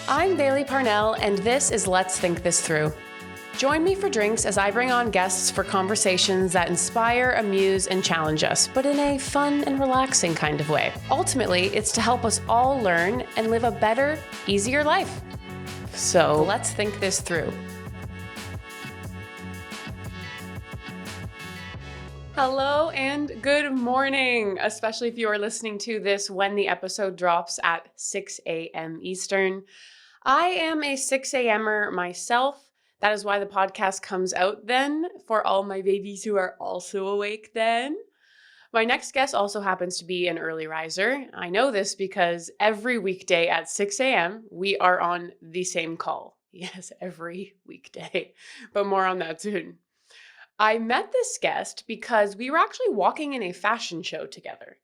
I'm Bailey Parnell, and this is Let's Think This Through. Join me for drinks as I bring on guests for conversations that inspire, amuse, and challenge us, but in a fun and relaxing kind of way. Ultimately, it's to help us all learn and live a better, easier life. So let's think this through. Hello and good morning, especially if you are listening to this when the episode drops at 6 a.m. Eastern. I am a 6 a.m.er myself. That is why the podcast comes out then for all my babies who are also awake then. My next guest also happens to be an early riser. I know this because every weekday at 6 a.m. we are on the same call. Yes, every weekday, but more on that soon. I met this guest because we were actually walking in a fashion show together.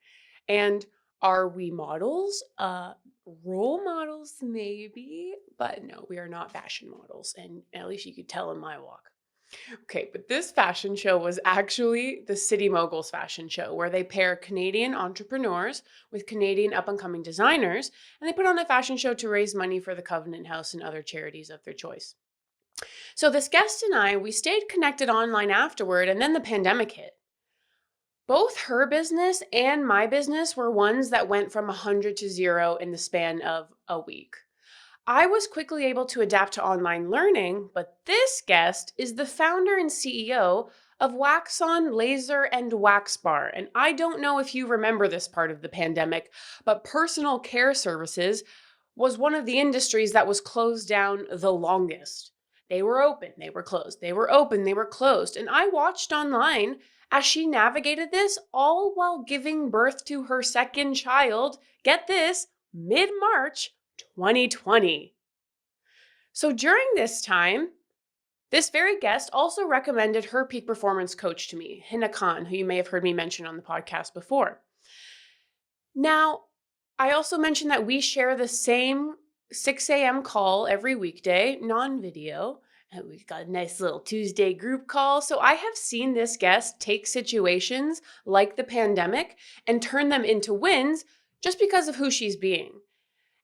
And are we models? Role models, maybe, but no, we are not fashion models. And at least you could tell in my walk. Okay, but this fashion show was actually the City Moguls fashion show, where they pair Canadian entrepreneurs with Canadian up-and-coming designers, and they put on a fashion show to raise money for the Covenant House and other charities of their choice. So this guest and I, we stayed connected online afterward, and then the pandemic hit. Both her business and my business were ones that went from 100 to 0 in the span of a week. I was quickly able to adapt to online learning, but this guest is the founder and CEO of Waxon Laser and Wax Bar. And I don't know if you remember this part of the pandemic, but personal care services was one of the industries that was closed down the longest. They were open, they were closed, they were open, they were closed. And I watched online as she navigated this, all while giving birth to her second child, get this, mid-March 2020. So during this time, this very guest also recommended her peak performance coach to me, Hina Khan, who you may have heard me mention on the podcast before. Now, I also mentioned that we share the same 6 a.m. call every weekday, non-video. And we've got a nice little Tuesday group call. So I have seen this guest take situations like the pandemic and turn them into wins just because of who she's being.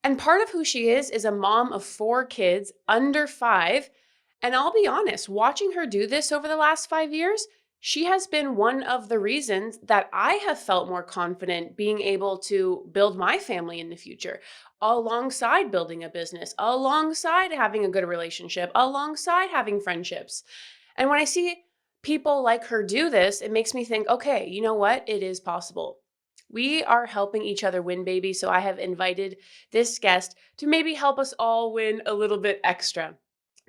And part of who she is a mom of 4 kids under 5. And I'll be honest, watching her do this over the last 5 years, she has been one of the reasons that I have felt more confident being able to build my family in the future, alongside building a business, alongside having a good relationship, alongside having friendships. And when I see people like her do this, it makes me think, okay, you know what? It is possible. We are helping each other win, baby. So I have invited this guest to maybe help us all win a little bit extra.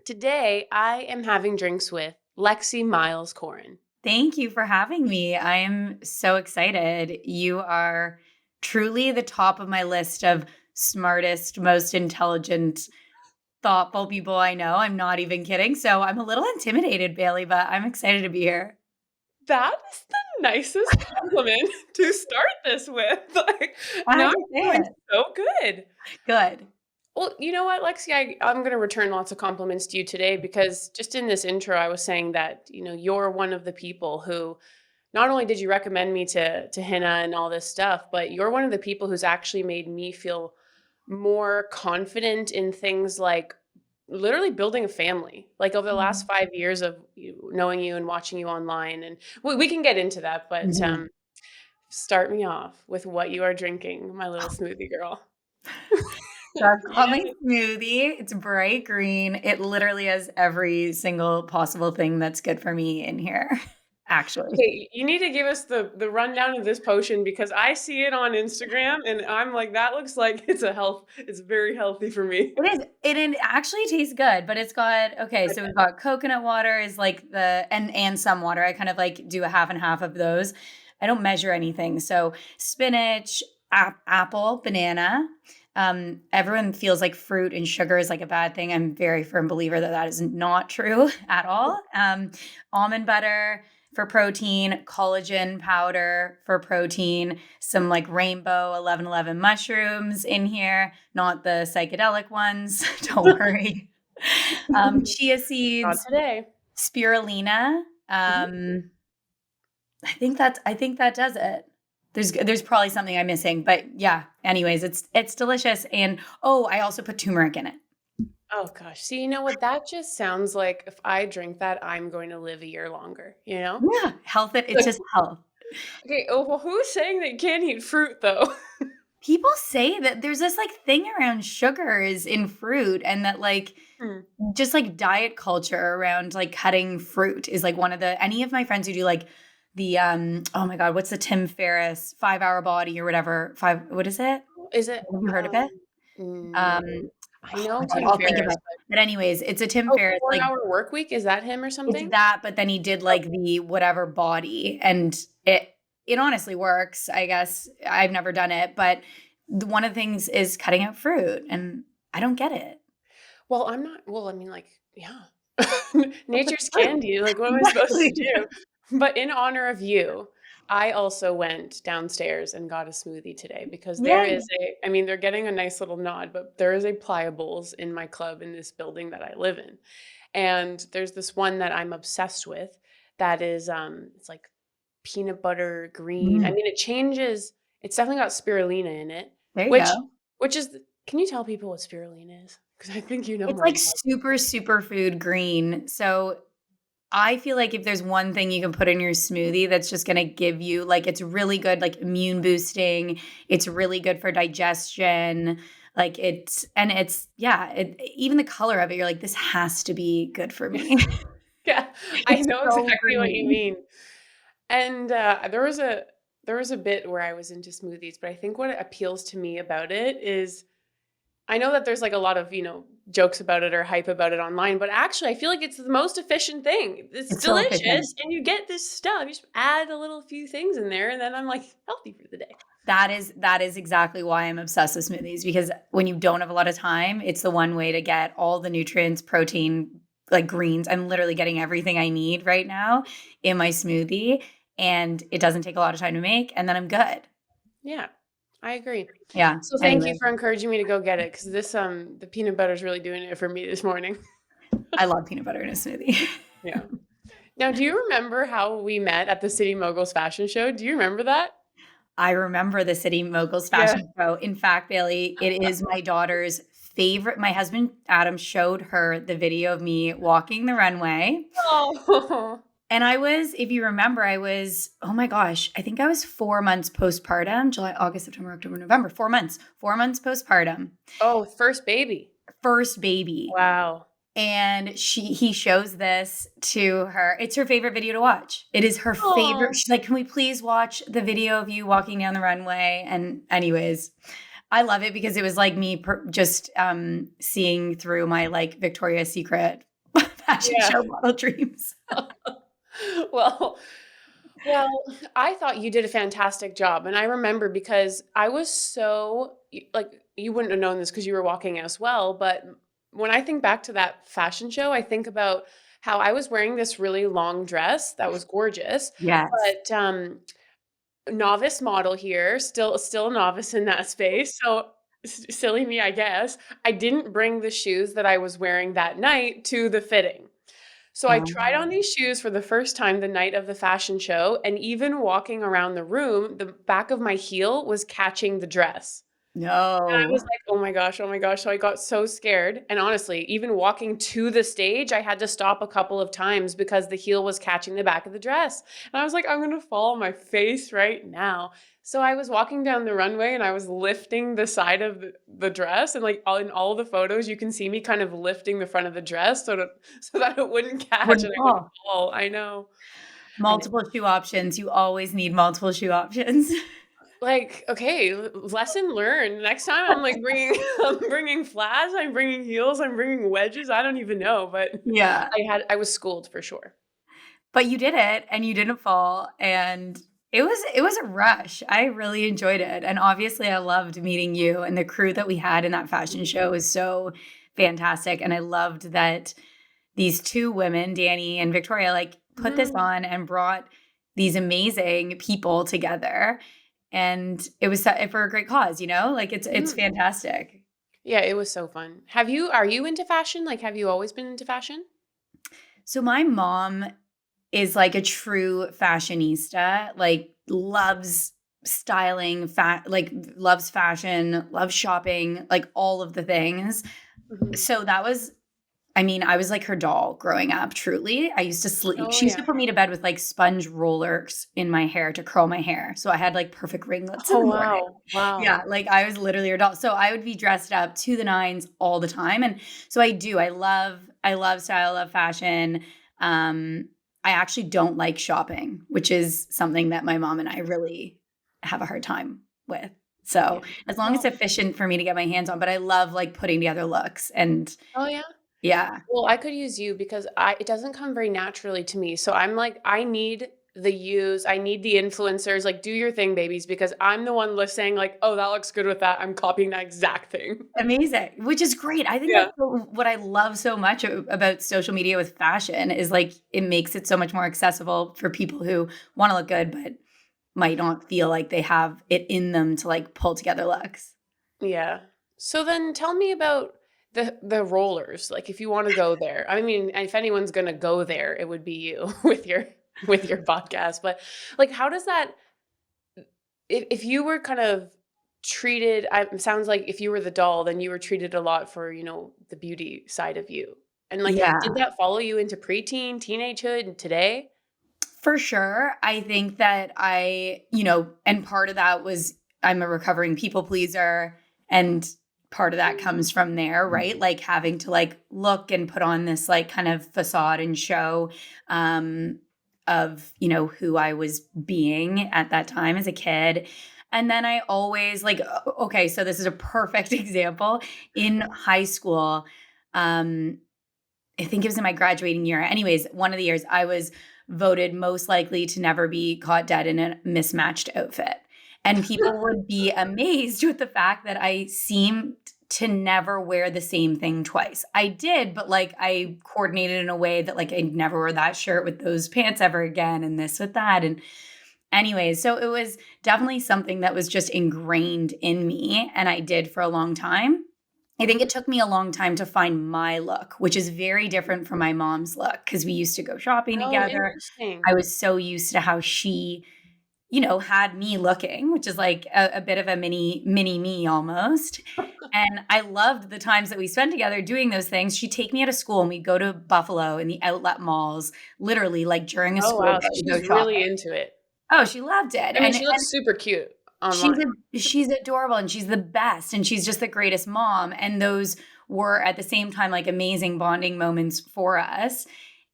Today, I am having drinks with Lexi Miles-Corin. Thank you for having me. I am so excited. You are truly the top of my list of smartest, most intelligent, thoughtful people I know. I'm not even kidding. So I'm a little intimidated, Bailey, but I'm excited to be here. That is the nicest compliment to start this with. Now I'm feeling understand. so good. Good. Well, you know what, Lexi, I'm going to return lots of compliments to you today because just in this intro, I was saying that, you're one of the people who not only did you recommend me to Hina and all this stuff, but you're one of the people who's actually made me feel more confident in things like literally building a family. Like over the last 5 years of knowing you and watching you online, and we can get into that, but start me off with what you are drinking, my little smoothie girl. That's on my smoothie. It's bright green. It literally has every single possible thing that's good for me in here, actually. Okay, you need to give us the rundown of this potion because I see it on Instagram and I'm like, that looks like it's very healthy for me. It is. It actually tastes good, but it's got, so we've got coconut water is like and some water. I kind of like do a half and half of those. I don't measure anything. So spinach, apple, banana. Everyone feels like fruit and sugar is like a bad thing. I'm a very firm believer that is not true at all. Almond butter for protein, collagen powder for protein, some like rainbow 1111 mushrooms in here, not the psychedelic ones. Don't worry. Chia seeds, Not today. spirulina. I think that does it. There's probably something I'm missing, but yeah. Anyways, it's delicious, and I also put turmeric in it. Oh gosh. See, you know what? That just sounds like if I drink that, I'm going to live a year longer, you know? Yeah, health, it's Like, just health. okay, oh, well, who's saying that you can't eat fruit though? People say that there's this, like, thing around sugars in fruit and that, like, Hmm. just, like, diet culture around, like, cutting fruit is, like, one of the any of my friends who do, like, the, oh my god, what's the Tim Ferriss 5-Hour Body or whatever, 5 what is it? Is it? Have you heard of it? No. Um, I oh know my god, Tim I'll think of Ferriss, it. But anyways, it's a Tim oh, Ferriss, like 4-Hour Work Week, is that him or it's something? that, but then he did, like, the whatever body, and it honestly works, I guess. I've never done it, but one of the things is cutting out fruit, and I don't get it. Well, I'm not well, I mean, like, yeah. Nature's Fruit. candy, like, what am I supposed to Exactly. do? But in honor of you, I also went downstairs and got a smoothie today because there is Yay. I mean, they're getting a nice little nod, but there is a Pliables in my club in this building that I live in. And there's this one that I'm obsessed with that is, it's like peanut butter green. I Mm, mean, it changes it's definitely got spirulina in it, there you which go. which is can you tell people what spirulina is? Because I think you know It's more like than I super, superfood green, so I feel like if there's one thing you can put in your smoothie that's just gonna give you like, it's really good, like, immune boosting, it's really good for digestion, like, it's yeah, even the color of it, you're like, "This has to be good for do. me." Yeah, I It's know so exactly what you green. mean. And, there was a bit where I was into smoothies, but I think what appeals to me about it is I know that there's, like, a lot of, jokes about it or hype about it online, but actually, I feel like it's the most efficient thing. It's It's so efficient. delicious, and you get this stuff. You just add a little few things in there, and then I'm, like, healthy for the day. That is exactly why I'm obsessed with smoothies because when you don't have a lot of time, it's the one way to get all the nutrients, protein, like greens. I'm literally getting everything I need right now in my smoothie, and it doesn't take a lot of time to make, and then I'm good. Yeah, I agree. Yeah, So thank you anyway, for encouraging me to go get it because the peanut butter is really doing it for me this morning. I love peanut butter in a smoothie. Yeah. Now, do you remember how we met at the City Moguls fashion show? Do you remember that? I remember the City Moguls Yeah. fashion show. In fact, Bailey, it is my daughter's favorite. My husband, Adam, showed her the video of me walking the runway. Oh. And I was, if you remember, I was, oh my gosh, I think I was 4 months postpartum, July, August, September, October, November, 4 months, 4 months postpartum, Oh, first baby. first baby. Wow. And he shows this to her. It's her favorite video to watch. It is her favorite. Oh. She's like, "Can we please watch the video of you walking down the runway?" And anyways, I love it because it was like me just seeing through my like Victoria's Secret fashion Yeah. show model dreams. Well well, I thought you did a fantastic job, and I remember because I was so like, you wouldn't have known this because you were walking as well, but when I think back to that fashion show, I think about how I was wearing this really long dress that was gorgeous, Yes. but, novice model here, still a novice in that space, so silly me, I guess. I didn't bring the shoes that I was wearing that night to the fitting. So I tried on Um, these shoes for the first time the night of the fashion show, and even walking around the room, the back of my heel was catching the dress. And I was no. like, "Oh my gosh, oh my gosh." So I got so scared, and honestly, even walking to the stage, I had to stop a couple of times because the heel was catching the back of the dress. And I was like, "I'm gonna fall on my face right now." So I was walking down the runway and I was lifting the side of the dress, and, like, all in all the photos, you can see me kind of lifting the front of the dress so that it wouldn't catch and Wouldn't I wouldn't fall. fall. I know. I know. Multiple shoe options. You always need multiple shoe options. Like, okay, lesson learned. Next time I'm like bringing I'm bringing flats, I'm bringing heels, I'm bringing wedges. I don't even know, but Yeah. I was schooled for sure. But you did it and you didn't fall and it was a rush. I really enjoyed it. And obviously I loved meeting you and the crew that we had in that fashion show was so fantastic. And I loved that these two women, Danny and Victoria, like put this Mhm. on and brought these amazing people together. And it was for a great cause, Like it's Mhm. fantastic. Yeah, it was so fun. Are you into fashion? Like, have you always been into fashion? So my mom is like a true fashionista, like loves styling, loves fashion, loves shopping, like all of the things. Mhm. So that was I mean, I was like her doll growing up, truly. I used to sleep Oh, she used to yeah. put me to bed with, like, sponge rollers in my hair to curl my hair, so I had, like, perfect ringlets in Oh, the morning. wow. Wow. Yeah, like, I was literally her doll. So I would be dressed up to the nines all the time, and so I do. I love style, I love fashion. Um, I actually don't like shopping, which is something that my mom and I really have a hard time with. So, Yeah. as long as Well, it's efficient for me to get my hands on, but I love, like, putting together looks and oh, yeah? yeah. Well, I could use you because it doesn't come very naturally to me. So I'm like, I need I need the influencers, like, do your thing, babies, because I'm the one listening, like, oh, that looks good with that. I'm copying that exact thing. Amazing, which is great. I think Yeah. that's what I love so much about social media with fashion is, like, it makes it so much more accessible for people who wanna look good, but might not feel like they have it in them to, like, pull together looks. Yeah. So then tell me about the rollers. Like if you want to go there. I mean, if anyone's going to go there, it would be you with your podcast. But like how does that if you were kind of treated it sounds like if you were the doll, then you were treated a lot for, the beauty side of you. And like did Yeah, that follow you into preteen, teenagehood, and today? for sure. I think that and part of that was I'm a recovering people pleaser, and part of that comes from there, right? Like, having to, like, look and put on this, like, kind of facade and show, um, of, who I was being at that time as a kid. And then I always like, okay, so this is a perfect example. In high school, um, I think it was in my graduating year. Anyways, one of the years I was voted most likely to never be caught dead in a mismatched outfit. And people would be amazed with the fact that I seemed to never wear the same thing twice. I did, but, like, I coordinated in a way that, like, I'd never wear that shirt with those pants ever again and this with that. And anyways, so it was definitely something that was just ingrained in me and I did for a long time. I think it took me a long time to find my look, which is very different from my mom's look because we used to go shopping Oh, together. interesting. I was so used to how she, had me looking, which is like a bit of a mini me almost. And I loved the times that we spent together doing those things. She'd take me out of school and we'd go to Buffalo in the outlet malls, literally like during a Oh, school wow. day So to she was go shopping. really into it. Oh, she loved it. I mean, And she looks super cute She's online. she's adorable and she's the best and she's just the greatest mom, and those were at the same time, like, amazing bonding moments for us.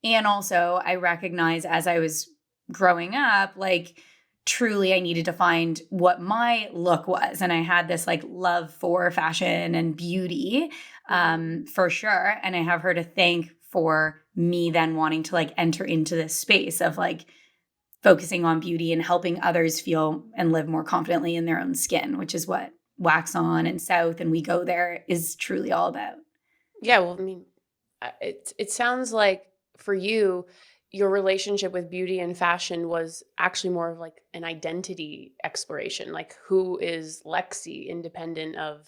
And also, I recognize as I was growing up, like, truly I needed to find what my look was, and I had this, like, love for fashion and beauty, Mhm. for sure, and I have her to thank for me then wanting to, like, enter into this space of, like, focusing on beauty and helping others feel and live more confidently in their own skin, which is what Waxon and South and We Go There is truly all about. Yeah, well, I mean, it sounds like for you, your relationship with beauty and fashion was actually more of like an identity exploration. Like, who is Lexi independent of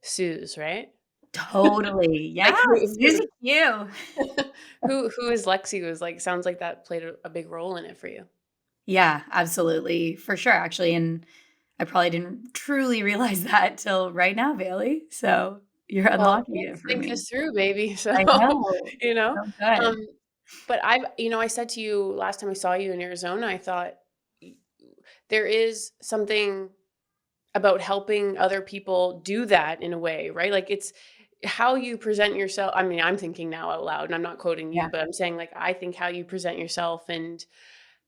Sue's, right? Totally. Yeah. Like, Susie Q. who is Lexi was like sounds like that played a big role in it for you. Yeah, absolutely. For sure, actually. And I probably didn't truly realize that till right now, Bailey. So you're Well, unlocking it let's for think me. this through, baby. So, I know. you know, So um, good. but I said to you last time I saw you in Arizona, I thought y- there is something about helping other people do that in a way, right? Like it's how you present yourself. I mean, I'm thinking now out loud and I'm not quoting Yeah. you, but I'm saying like I think how you present yourself and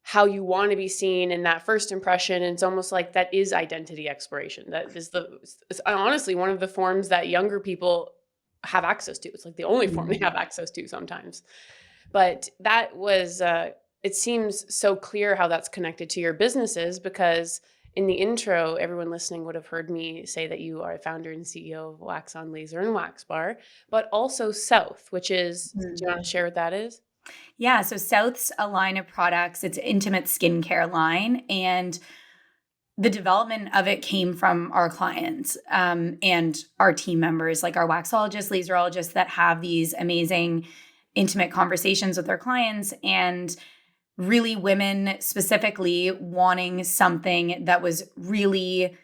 how you want to be seen in that first impression. And it's almost like that is identity exploration. That is it's honestly one of the forms that younger people have access to. It's like the only form they Mhm. have access to sometimes. But that was, it seems so clear how that's connected to your businesses because in the intro, everyone listening would have heard me say that you are a founder and CEO of Wax On Laser and Wax Bar, but also South, which is, do you want to share what that is? Yeah, so South's a line of products. It's an intimate skincare line, and the development of it came from our clients and our team members, like our waxologists, laserologists that have these amazing, intimate conversations with their clients, and really women specifically wanting something that was really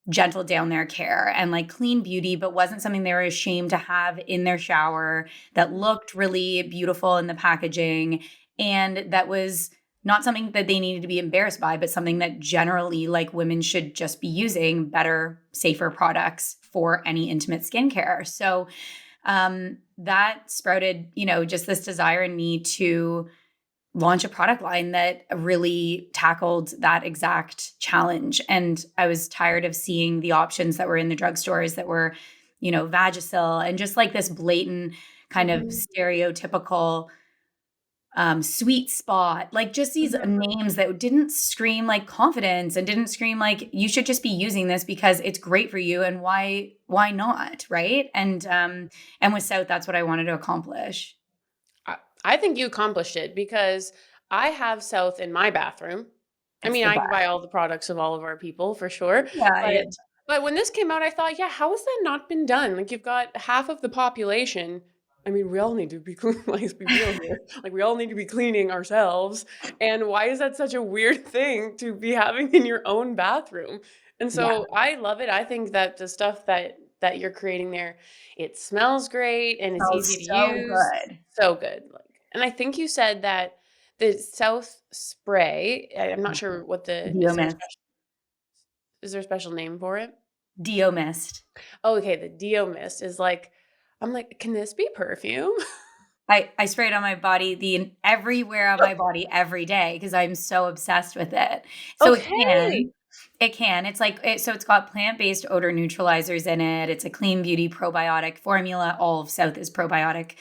gentle down their care and like clean beauty, but wasn't something they were ashamed to have in their shower, that looked really beautiful in the packaging, and that was not something that they needed to be embarrassed by, but something that generally like women should just be using better, safer products for any intimate skincare. So that sprouted, just this desire in me to launch a product line that really tackled that exact challenge. And I was tired of seeing the options that were in the drugstores that were, Vagisil and just like this blatant kind of Mhm. stereotypical sweet spot, like just these Mhm. names that didn't scream like confidence and didn't scream like you should just be using this because it's great for you, and why not, right? And with South, that's what I wanted to accomplish. I think you accomplished it because I have South in my bathroom. I It's mean, the I best. buy all the products of all of our people for sure, Yeah, but when this came out, I thought, yeah, how has that not been done? Like you've got half of the population. I mean, we all need to be clean. Let's be real here. Like we all need to be cleaning ourselves. And why is that such a weird thing to be having in your own bathroom? And yeah, so I love it. I think that the stuff that you're creating there, it smells great and it's easy smells to so use. good. So good. Like, and I think you said that the South spray, I'm not sure what Dio mist. is there a special name for it? Dio mist. Oh, okay, the Dio Mist is like I'm like, "Can this be perfume?" I spray it on my body, everywhere on my body every day because I'm so obsessed with it. So it Okay. can. It can. It's like so it's got plant-based odor neutralizers in it. It's a clean beauty probiotic formula. All of South is probiotic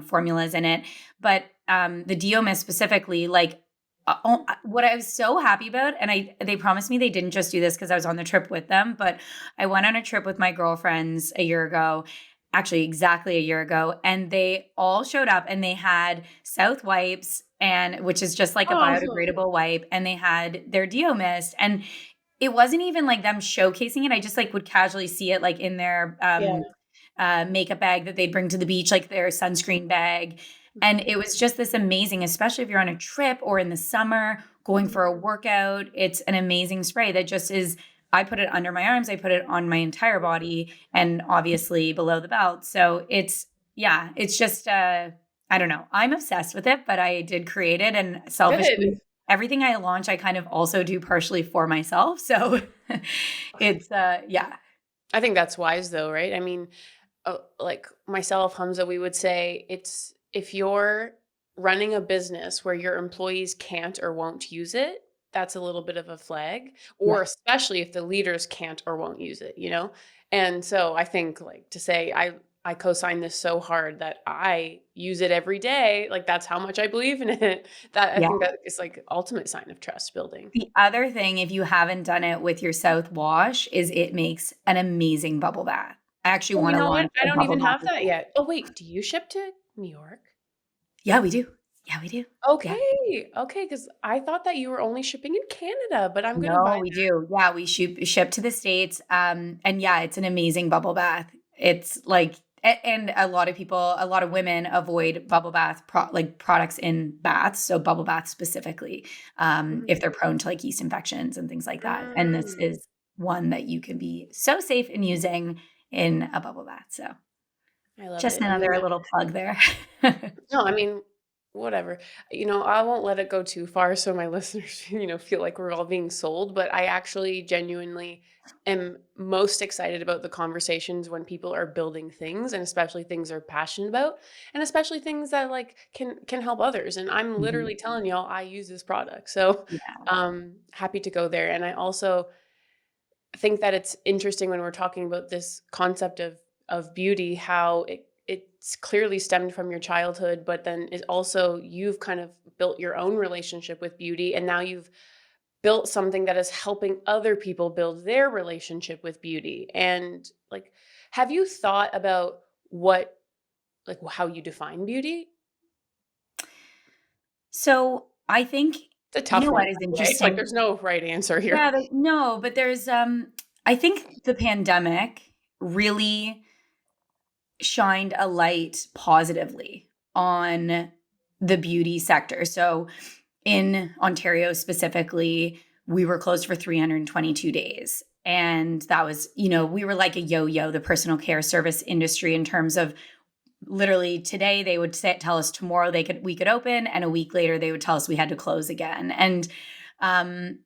formulas in it. But the Deomist specifically, like what I was so happy about, and they promised me they didn't just do this because I was on the trip with them, but I went on a trip with my girlfriends a year ago, actually exactly a year ago, and they all showed up and they had South wipes, and which is just like a Awesome. biodegradable wipe, and they had their Deo mist, and it wasn't even like them showcasing it. I just like would casually see it like in their Yeah. makeup bag that they'd bring to the beach, like their sunscreen bag. And Mhm. it was just this amazing, especially if you're on a trip or in the summer going for a Mhm. workout. It's an amazing spray that just is. I put it under my arms, I put it on my entire body, and obviously below the belt. So yeah, it's just, I don't know. I'm obsessed with it, but I did create it. And Good. selfishly, everything I launch, I kind of also do partially for myself. So yeah, I think that's wise though, right? I mean, like myself, Hamza, we would say it's if you're running a business where your employees can't or won't use it, that's a little bit of a flag, yeah. or especially if the leaders can't or won't use it, you know? And so I think like to say I co-sign this so hard that I use it every day, like that's how much I believe in it. That I Yeah. think that is like ultimate sign of trust building. The other thing, if you haven't done it with your South wash, is it makes an amazing bubble bath. I actually Oh, you wanna know what? launch I a don't bubble even bath have as that well. yet. Oh, wait, do you ship to New York? Yeah, we do. Yeah, we do. Yeah. Okay, okay, because I thought that you were only shipping in Canada, but I'm gonna No, buy we that. do. Yeah, we ship to the States, and yeah, it's an amazing bubble bath. It's like and a lot of women avoid bubble bath products in baths, so bubble baths specifically, if Mhm. they're prone to like yeast infections and things like that. And this Mm, is one that you can be so safe in using in a bubble bath. So I love just it. I mean, another little plug there. no, I mean, whatever. I won't let it go too far so my listeners, feel like we're all being sold, but I actually genuinely am most excited about the conversations when people are building things and especially things they're passionate about and especially things that like can help others. And I'm Mhm. literally telling y'all I use this product. So, Yeah. happy to go there. And I also think that it's interesting when we're talking about this concept of beauty, how it's clearly stemmed from your childhood, but then it also you've kind of built your own relationship with beauty, and now you've built something that is helping other people build their relationship with beauty. And like, have you thought about what like how you define beauty? So I think It's a you know tough one, what by is the way. Like, interesting? there's no right answer here. Yeah, no, but there's I think the pandemic really shined a light positively on the beauty sector. So in Ontario specifically, we were closed for 322 days. And that was, we were like a yo-yo, the personal care service industry, in terms of literally today they would tell us tomorrow we could open, and a week later they would tell us we had to close again. And um,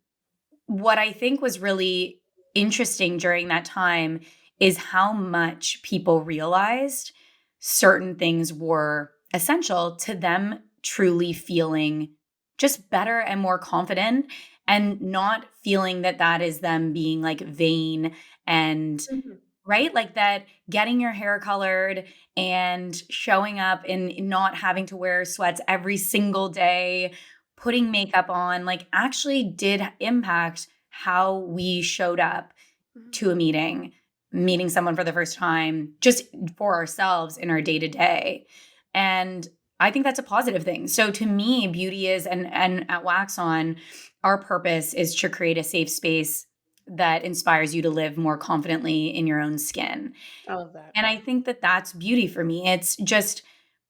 what I think was really interesting during that time is how much people realized certain things were essential to them truly feeling just better and more confident, and not feeling that that is them being like vain and Mhm. right, like that getting your hair colored and showing up and not having to wear sweats every single day, putting makeup on, like actually did impact how we showed up Mhm. to a meeting someone for the first time, just for ourselves in our day to day. And I think that's a positive thing. So to me, beauty is, and at Waxon, our purpose is to create a safe space that inspires you to live more confidently in your own skin. I love that. And I think that that's beauty for me. It's just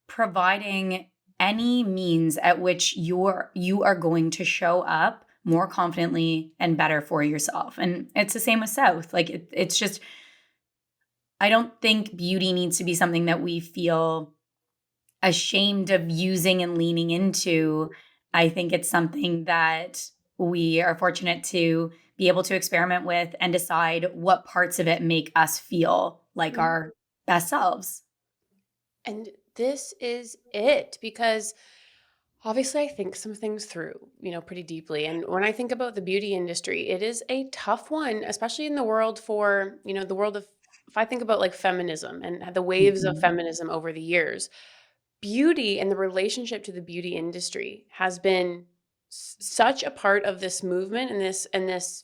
providing any means at which you are going to show up more confidently and better for yourself. And it's the same with South. Like it's just, I don't think beauty needs to be something that we feel ashamed of using and leaning into. I think it's something that we are fortunate to be able to experiment with and decide what parts of it make us feel like Mhm. our best selves. And this is it, because obviously I think some things through, pretty deeply. And when I think about the beauty industry, it is a tough one, especially in the world for, the world of, if I think about like feminism and the waves of Mhm. feminism over the years, beauty and the relationship to the beauty industry has been such a part of this movement and this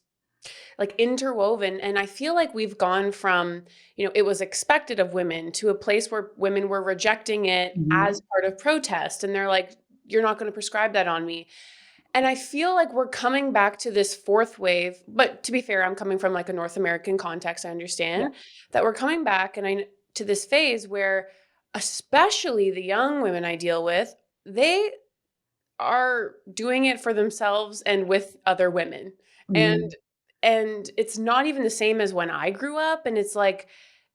like interwoven. And I feel like we've gone from, it was expected of women to a place where women were rejecting it Mhm. as part of protest. And they're like, you're not going to prescribe that on me. And I feel like we're coming back to this fourth wave. But to be fair, I'm coming from like a North American context. I Yeah. understand that we're coming back to this phase where, especially the young women I deal with, they are doing it for themselves and with other women. And Mhm. and it's not even the same as when I grew up, and it's like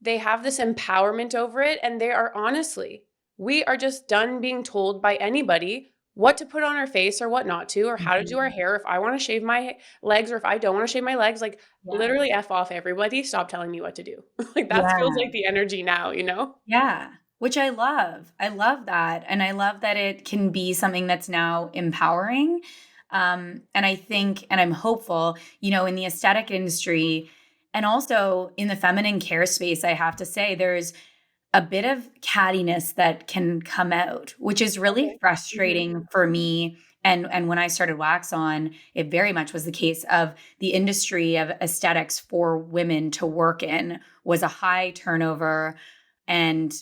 they have this empowerment over it, and they are, honestly, we are just done being told by anybody what to put on our face or what not to, or how to do our Mhm. hair, if I want to shave my legs or if I don't want to shave my legs, like Yeah. literally F off everybody, stop telling me what to do. Like that feels Yeah. like the energy now? Yeah, which I love. I love that, and I love that it can be something that's now empowering. And I think, and I'm hopeful, in the aesthetic industry and also in the feminine care space, I have to say there's a bit of cattiness that can come out, which is really Okay. Mhm. frustrating for me. And when I started Wax On, it very much was the case of the industry of aesthetics for women to work in was a high turnover, and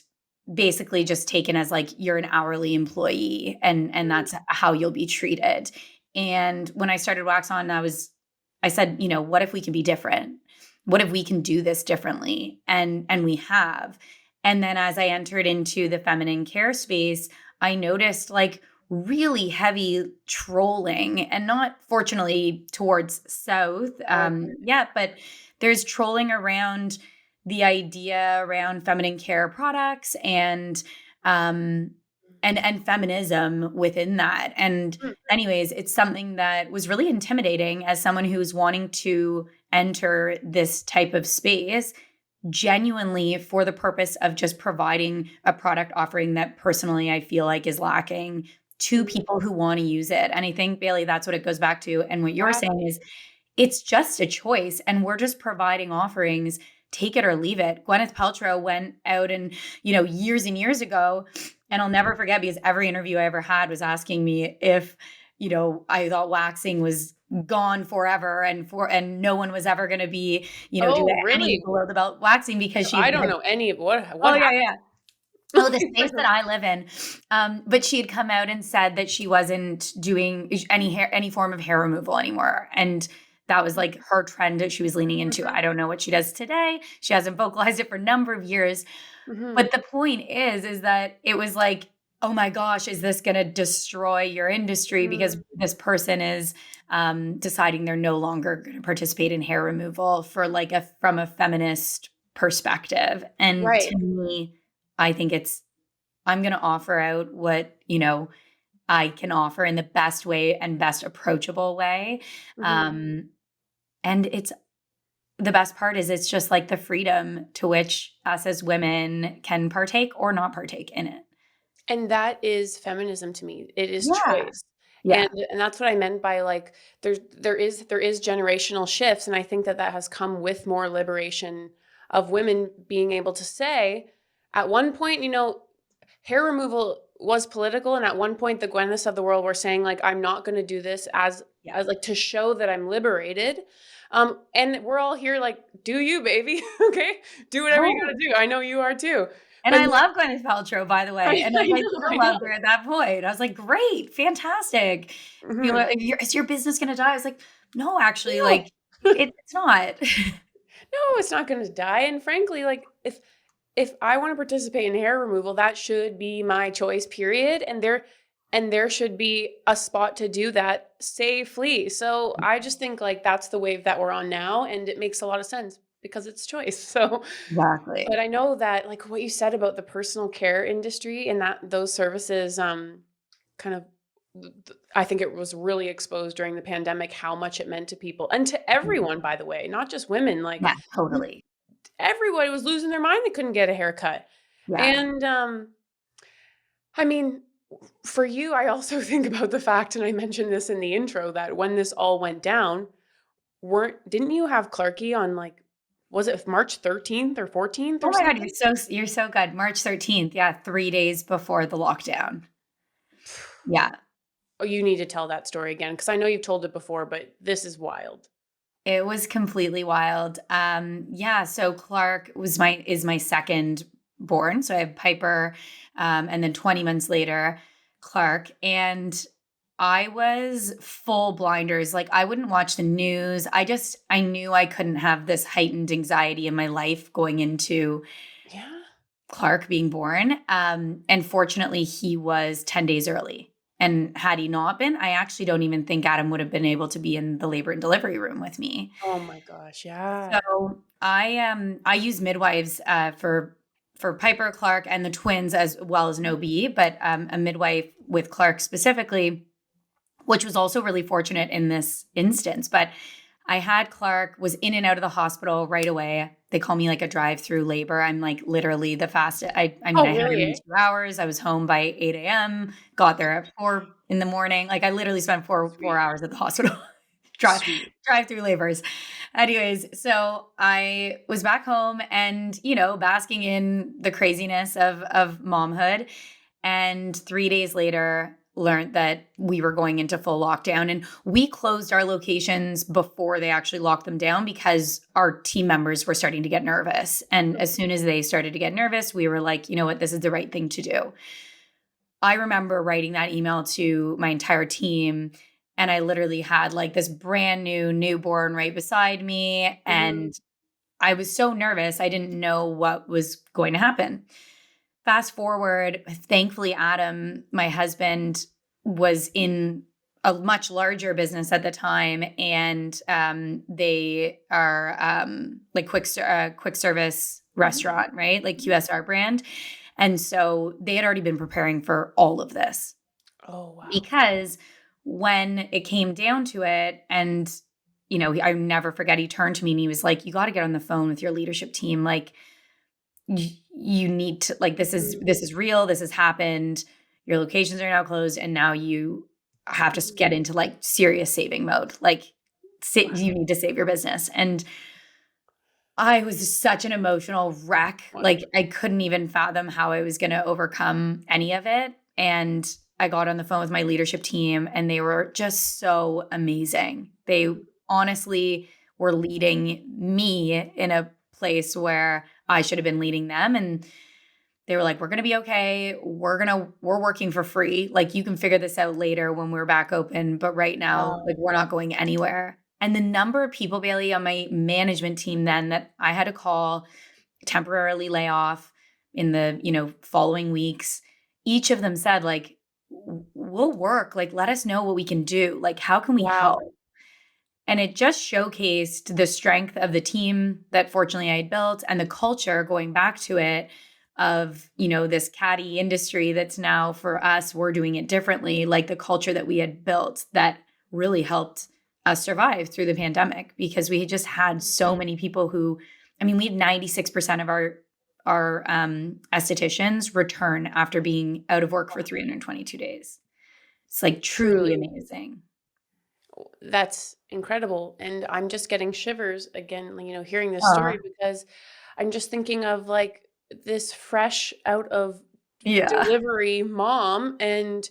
basically just taken as like you're an hourly employee, and Mm. that's how you'll be treated. And when I started Wax On, I said, what if we can be different? What if we can do this differently? And we have. And then as I entered into the feminine care space, I noticed like really heavy trolling, and not fortunately towards South Oh, good. yet, but there's trolling around the idea around feminine care products um and feminism within that. And Mm. anyways, it's something that was really intimidating as someone who's wanting to enter this type of space genuinely for the purpose of just providing a product offering that personally I feel like is lacking to Mhm. people who want to use it. And I think, Bailey, that's what it goes back to. And what you're saying Exactly. is it's just a choice, and we're just providing offerings, take it or leave it. Gwyneth Paltrow went out and, years and years ago, and I'll never forget because every interview I ever had was asking me if, I thought waxing was gone forever, and no one was ever going to be, do Oh, any really? below the belt waxing because she I don't had, know any of what oh yeah, happened. yeah. Oh, the space that I live in. But she had come out and said that she wasn't doing any form of hair removal anymore. And that was like her trend that she was leaning into. Mhm, I don't know what she does today. She hasn't vocalized it for a number of years. mhm. But the point is that it was like oh my gosh, is this going to destroy your industry because Mm, this person is deciding they're no longer going to participate in hair removal for like from a feminist perspective. And right. to me, I think I'm going to offer out what, I can offer in the best way and best approachable way. Mhm. Um, and the best part is it's just like the freedom to which us as women can partake or not partake in it. And that is feminism to me. It is Yeah. choice. Yeah. And that's what I meant by like there is generational shifts, and I think that that has come with more liberation of women being able to say at one point, hair removal was political, and at one point the Gwyneths of the world were saying like I'm not going to do this Yeah. as like to show that I'm liberated. And we're all here like do you baby, okay? Do whatever you got Oh, to do. I know you are too. and But I love Gwyneth Paltrow, by the way, and, like, I I still know. loved her at that point. I was like, "Great, fantastic." People Mhm. are, "Is your business gonna die?" I was like, "No, actually, No. like, it's not." No, it's not gonna die, and frankly, like, if I wanna participate in hair removal, that should be my choice, period, and there should be a spot to do that safely, so I just think, like, that's the wave that we're on now, and it makes a lot of sense because it's choice, so but Exactly. I know that, like, what you said about the personal care industry and that those services, kind of I think it was really exposed during the pandemic how much it meant to people and to Mhm. everyone, by the way, not just women. Like Yeah, totally. everybody was losing their mind they couldn't get a haircut. Yeah. And I mean, for you, I also think about the fact, and I mentioned this in the intro, that when this all went down, weren't didn't you have Clarky on like was it March 13th or 14th Oh or my god, something? you're so good. March 13th, yeah, 3 days before the lockdown. Yeah. Oh, you need to tell that story again because I know you've told it before, but this is wild. It was completely wild. Yeah, so Clark is my second born. So I have Piper, and then 20 months later, Clark. And I was full blinders. Like I wouldn't watch the news. I knew I couldn't have this heightened anxiety in my life going into Yeah. Clark being born. And fortunately, he was 10 days early. And had he not been, I actually don't even think Adam would have been able to be in the labor and delivery room with me. Oh my gosh. Yeah. So I use midwives for Piper, Clark, and the twins as well as an OB, but a midwife with Clark specifically, which was also really fortunate in this instance. But I had Clark, was in and out of the hospital right away. They call me like a drive-through labor. I'm like literally the fastest. I mean, Oh, I had him really? in Eh? 2 hours. I was home by 8 a.m., got there at 4 in the morning. Like I literally spent four Sweet. hours at the hospital. drive Sweet. drive through labors. Anyways, so I was back home and, basking in the craziness of momhood. And 3 days later, learned that we were going into full lockdown. And we closed our locations before they actually locked them down because our team members were starting to get nervous. And as soon as they started to get nervous, we were like, you know what, this is the right thing to do. I remember writing that email to my entire team, and I literally had like this brand new newborn right beside me. Mhm. And I was so nervous. I didn't know what was going to happen. Fast forward, thankfully, Adam, my husband, was in a much larger business at the time, and they are like quick service restaurant, right? Like QSR brand. And so they had already been preparing for all of this Oh, wow. because when it came down to it, and I never forget, he turned to me and he was like, "You got to get on the phone with your leadership team. Like, you need to, like, Mm, this is real. This has happened. Your locations are now closed, and now you have to mhm. get into like serious saving mode. Like, Wow. you need to save your business." And I was such an emotional wreck. Wow. Like, I couldn't even fathom how I was going to overcome any of it. And I got on the phone with my leadership team, and they were just so amazing. They honestly were leading me in a place where I should have been leading them. And they were like, "We're going to be okay. We're working for free. Like, you can figure this out later when we're back open. But right now, Wow. like, we're not going anywhere." And the number of people, Bailey, on my management team then that I had to call, temporarily lay off in the, following weeks, each of them said, like, we'll work, like, let us know what we can do. Like, how can we help? Wow. And it just showcased the strength of the team that fortunately I had built and the culture going back to it of, this catty industry that's now for us, we're doing it differently, like the culture that we had built that really helped us survive through the pandemic because we had just had so many people who, I mean, we had 96% of our estheticians return after being out of work for 322 days. It's like truly Truly. amazing. That's incredible. And I'm just getting shivers again, hearing this Uh, story because I'm just thinking of like this fresh out of yeah. delivery mom. And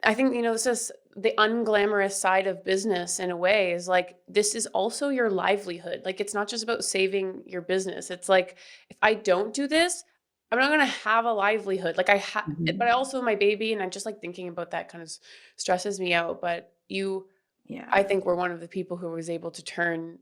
I think, this is the unglamorous side of business in a way is like, this is also your livelihood. Like, it's not just about saving your business. It's like, if I don't do this, I'm not going to have a livelihood. Like but I Mhm. also, my baby, and I just like thinking about that kind of stresses me out. But I Yeah. think we're one of the people who was able to turn,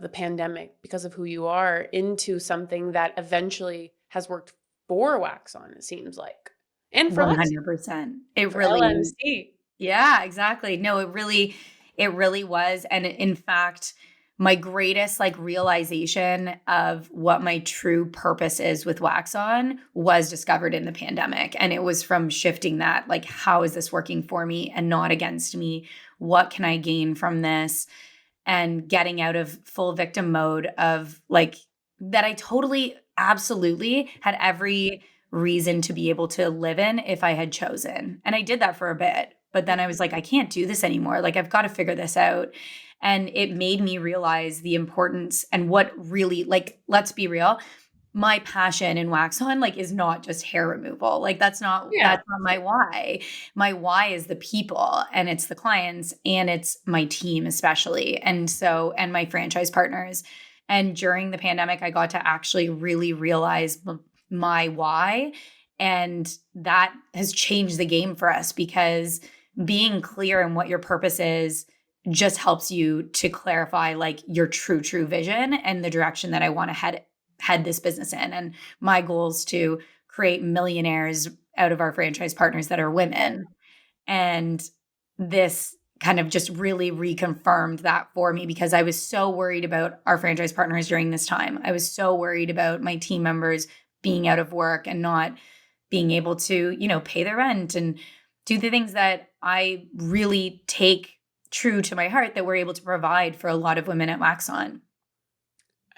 the pandemic because of who you are into something that eventually has worked for Waxon, it seems like, and for Lexi, 100%. It for really LMC. yeah, exactly. No, it really was, and in fact, my greatest, like, realization of what my true purpose is with Wax On was discovered in the pandemic, and it was from shifting that, like, how is this working for me and not against me? What can I gain from this? And getting out of full victim mode of, like, that I totally, absolutely had every reason to be able to live in if I had chosen. And I did that for a bit, but then I was like, I can't do this anymore. Like, I've got to figure this out. And it made me realize the importance and what really, like, let's be real, my passion in Wax On, like, is not just hair removal. Like, Yeah. that's not my why. My why is the people and it's the clients and it's my team especially. And my franchise partners. And during the pandemic, I got to actually really realize my why. And that has changed the game for us because being clear in what your purpose is just helps you to clarify, like, your true vision and the direction that I want to head this business in. And my goal is to create millionaires out of our franchise partners that are women. And this kind of just really reconfirmed that for me because I was so worried about our franchise partners during this time. I was so worried about my team members being out of work and not being able to, pay their rent and do the things that I really take true to my heart that we're able to provide for a lot of women at Waxon.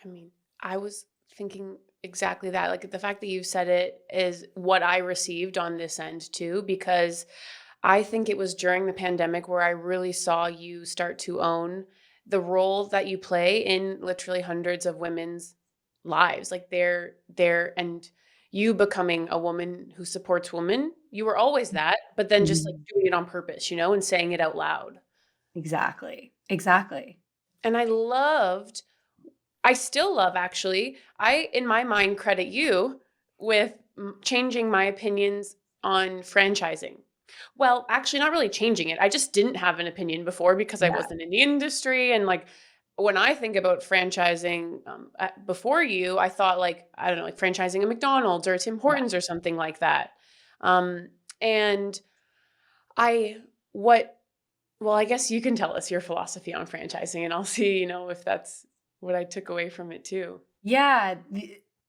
I mean, I was thinking exactly that. Like the fact that you said it is what I received on this end too, because I think it was during the pandemic where I really saw you start to own the role that you play in literally hundreds of women's lives. Like and you becoming a woman who supports women. You were always that, but then just like Mhm. doing it on purpose, and saying it out loud. Exactly. Exactly. And I still love actually. In my mind, credit you with changing my opinions on franchising. Well, actually, not really changing it. I just didn't have an opinion before because I Yeah. wasn't in the industry. And like when I think about franchising before you, I thought like, I don't know, like franchising a McDonald's or a Tim Yeah. Hortons or something like that. And I, what well, I guess you can tell us your philosophy on franchising, and I'll see, if that's what I took away from it too. Yeah.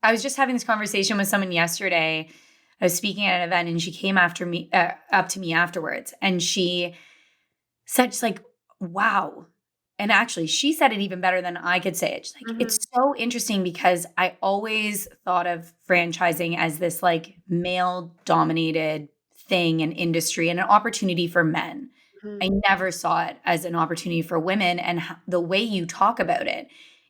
I was just having this conversation with someone yesterday. I was speaking at an event and she came up to me afterwards and she said, she's like, wow. And actually, she said it even better than I could say it. She's like, it's Mhm, so interesting because I always thought of franchising as this, like, male dominated thing and industry and an opportunity for men. mhm. I never saw it as an opportunity for women. And the way you talk about it,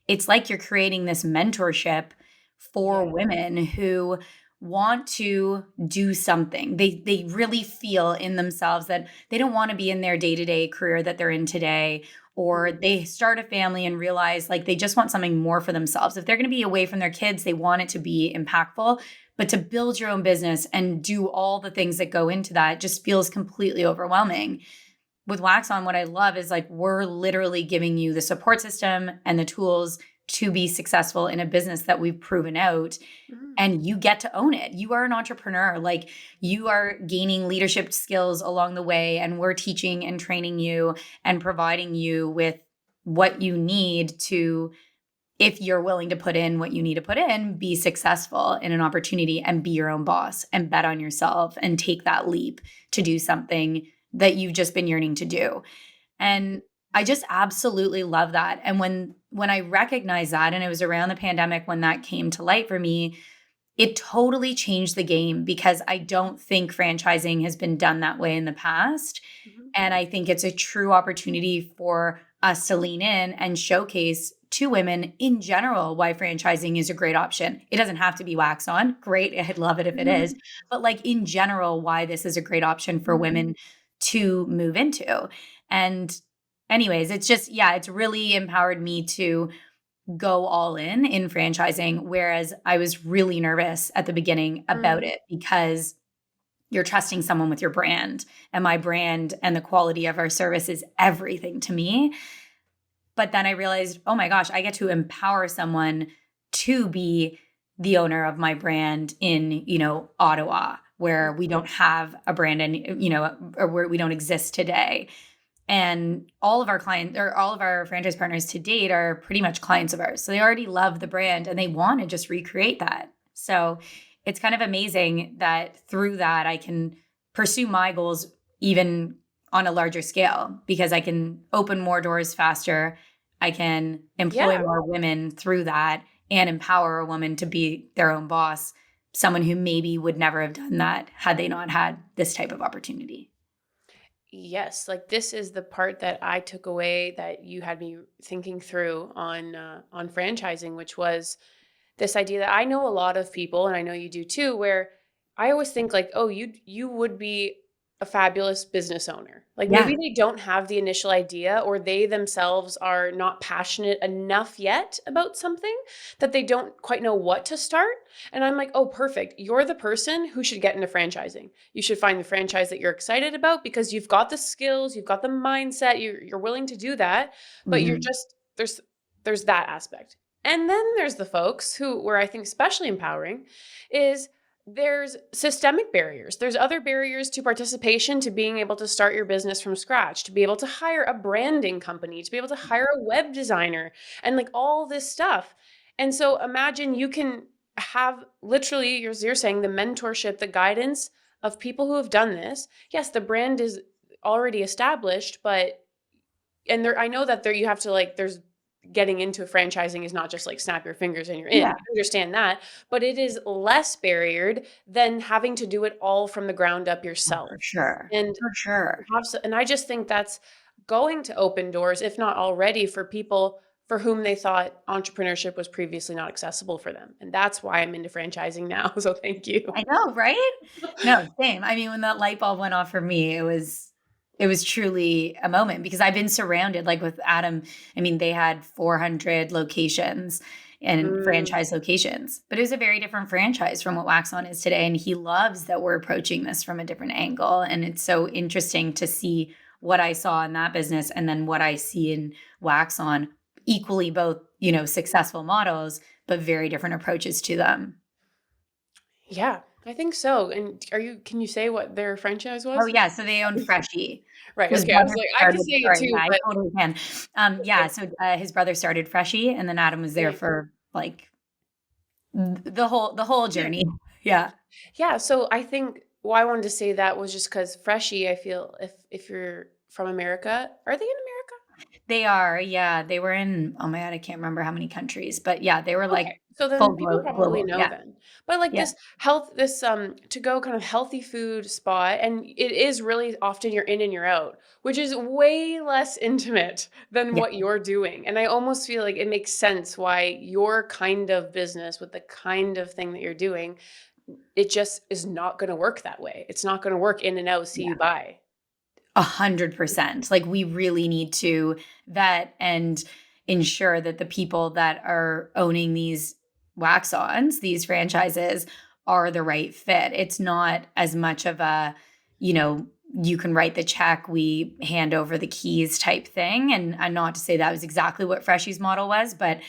it's like you're creating this mentorship for Yeah. women who want to do something. They really feel in themselves that they don't want to be in their day-to-day career that they're in today, or Mhm. they start a family and realize, like, they just want something more for themselves. If they're going to be away from their kids, they want it to be impactful, but to build your own business and do all the things that go into that just feels completely overwhelming. With Wax On, what I love is, like, we're literally giving you the support system and the tools to be successful in a business that we've proven out, Mm. and you get to own it. You are an entrepreneur. Like, you are gaining leadership skills along the way, and we're teaching and training you and providing you with what you need to, if you're willing to put in what you need to put in, be successful in an opportunity and be your own boss and bet on yourself and take that leap to do something that you've just been yearning to do. And I just absolutely love that. And when I recognized that, and it was around the pandemic when that came to light for me, it totally changed the game, because I don't think franchising has been done that way in the past. Mhm. And I think it's a true opportunity for us to lean in and showcase to women in general why franchising is a great option. It doesn't have to be Waxon. Great. I'd love it if it is. But like, in general, why this is a great option for women to move into. And anyways, it's just, yeah, it's really empowered me to go all in franchising, whereas I was really nervous at the beginning about Mm. it, because you're trusting someone with your brand, and my brand and the quality of our service is everything to me. But then I realized, oh my gosh, I get to empower someone to be the owner of my brand in, Ottawa, where we don't have a brand, and, or where we don't exist today. And all of our clients, or all of our franchise partners to date, are pretty much clients of ours. So they already love the brand and they want to just recreate that. So it's kind of amazing that through that, I can pursue my goals even on a larger scale, because I can open more doors faster. I can employ Yeah. more women through that, and empower a woman to be their own boss, someone who maybe would never have done that had they not had this type of opportunity. Yes, like this is the part that I took away that you had me thinking through on franchising, which was this idea that I know a lot of people, and I know you do too, where I always think like, oh, you would be a fabulous business owner. Like Yeah. maybe they don't have the initial idea, or they themselves are not passionate enough yet about something that they don't quite know what to start. And I'm like, oh, perfect. You're the person who should get into franchising. You should find the franchise that you're excited about, because you've got the skills, you've got the mindset, you're willing to do that, but you're Mhm. just there's that aspect. And then there's the folks who, where I think especially empowering, is there's systemic barriers. There's other barriers to participation, to being able to start your business from scratch, to be able to hire a branding company, to be able to hire a web designer, and like all this stuff. And so imagine you can have literally, you're saying, the mentorship, the guidance of people who have done this. Yes, the brand is already established, but and there, I know that there, you have to like, there's getting into franchising is not just like snap your fingers and you're in. Yeah, I understand that, but it is less barriered than having to do it all from the ground up yourself. for sure. And For sure. and I just think that's going to open doors, if not already, for people for whom they thought entrepreneurship was previously not accessible for them. And that's why I'm into franchising now. So thank you. I know, right? No, same. I mean, when that light bulb went off for me, it was truly a moment, because I've been surrounded, like with Adam. I mean, they had 400 locations and Mm, franchise locations, but it was a very different franchise from what Waxon is today. And he loves that we're approaching this from a different angle. And it's so interesting to see what I saw in that business and then what I see in Waxon, equally both, successful models, but very different approaches to them. yeah, I think so. And can you say what their franchise Oh, was? yeah, so they own Freshii. Right. His Okay. I was brother like, I can started say it sorry, too, yeah, I but totally can. Yeah, okay. so, his brother started Freshii, and then Adam was there Right. for, like, the whole Yeah. journey. Yeah. Yeah. So I think why I wanted to say that was just because Freshie, I feel if you're from America, are they in America? They are, yeah, they were in, oh my god, I can't remember how many countries, but yeah, they were, Okay. like, So then full people probably global, know yeah, then. But like yeah, this health, this to go kind of healthy food spot, and it is really often you're in and you're out, which is way less intimate than yeah, what you're doing. And I almost feel like it makes sense why your kind of business with the kind of thing that you're doing, it just is not going to work that way. It's not going to work in and out, see you yeah. buy. 100%. Like, we really need to vet and ensure that the people that are owning these wax-ons, these franchises, are the right fit. It's not as much of a, you can write the check, we hand over the keys type thing. And not to say that was exactly what Freshie's model was, but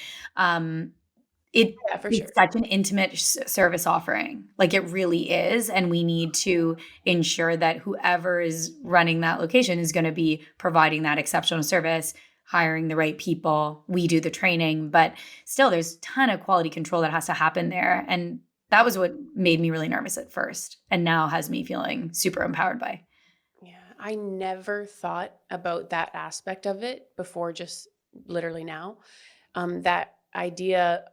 it Yeah, for it's sure. such an intimate service offering. Like it really is. And we need to ensure that whoever is running that location is going to be providing that exceptional service, hiring the right people. We do the training, but still there's a ton of quality control that has to happen there. And that was what made me really nervous at first and now has me feeling super empowered by. Yeah, I never thought about that aspect of it before, just literally now. That idea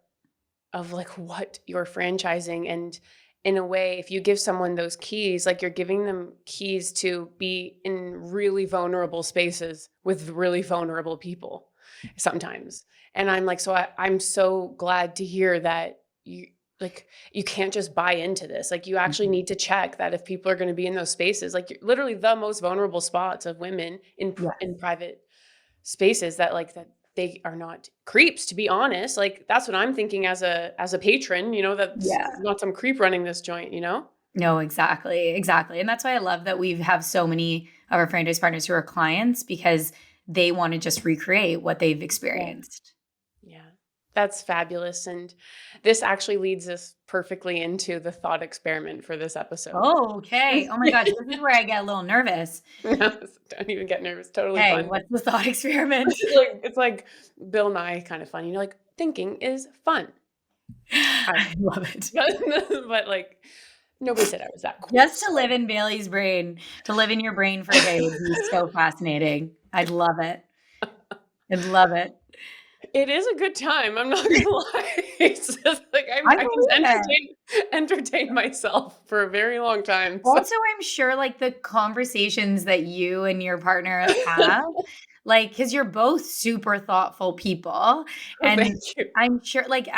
of like what you're franchising, and in a way, if you give someone those keys, like you're giving them keys to be in really vulnerable spaces with really vulnerable people sometimes. And I'm like, I'm so glad to hear that you can't just buy into this. Like you actually Mhm. need to check that if people are going to be in those spaces, like literally the most vulnerable spots of women in Yes. private spaces, that they are not creeps, to be honest. Like that's what I'm thinking as a patron, that's Yeah. not some creep running this joint. No, exactly. Exactly. And that's why I love that we have so many of our franchise partners who are clients because they want to just recreate what they've Yeah. experienced. Yeah. That's fabulous. And this actually leads us perfectly into the thought experiment for this episode. Oh, okay. Oh my gosh, this is where I get a little nervous. Don't even get nervous. Totally Okay, fun. what's the thought experiment? It's like Bill Nye kind of fun. Like thinking is fun. I, I love it. but like nobody said I was that cool. Just to live in Bailey's brain, to live in your brain for a day would be so fascinating. I'd love it. I'd love it. It is a good time. I'm not gonna lie. It's just like I I can believe it. entertain myself for a very long time. So Also, I'm sure like the conversations that you and your partner have, like, because you're both super thoughtful people. thank And you. I'm sure, like,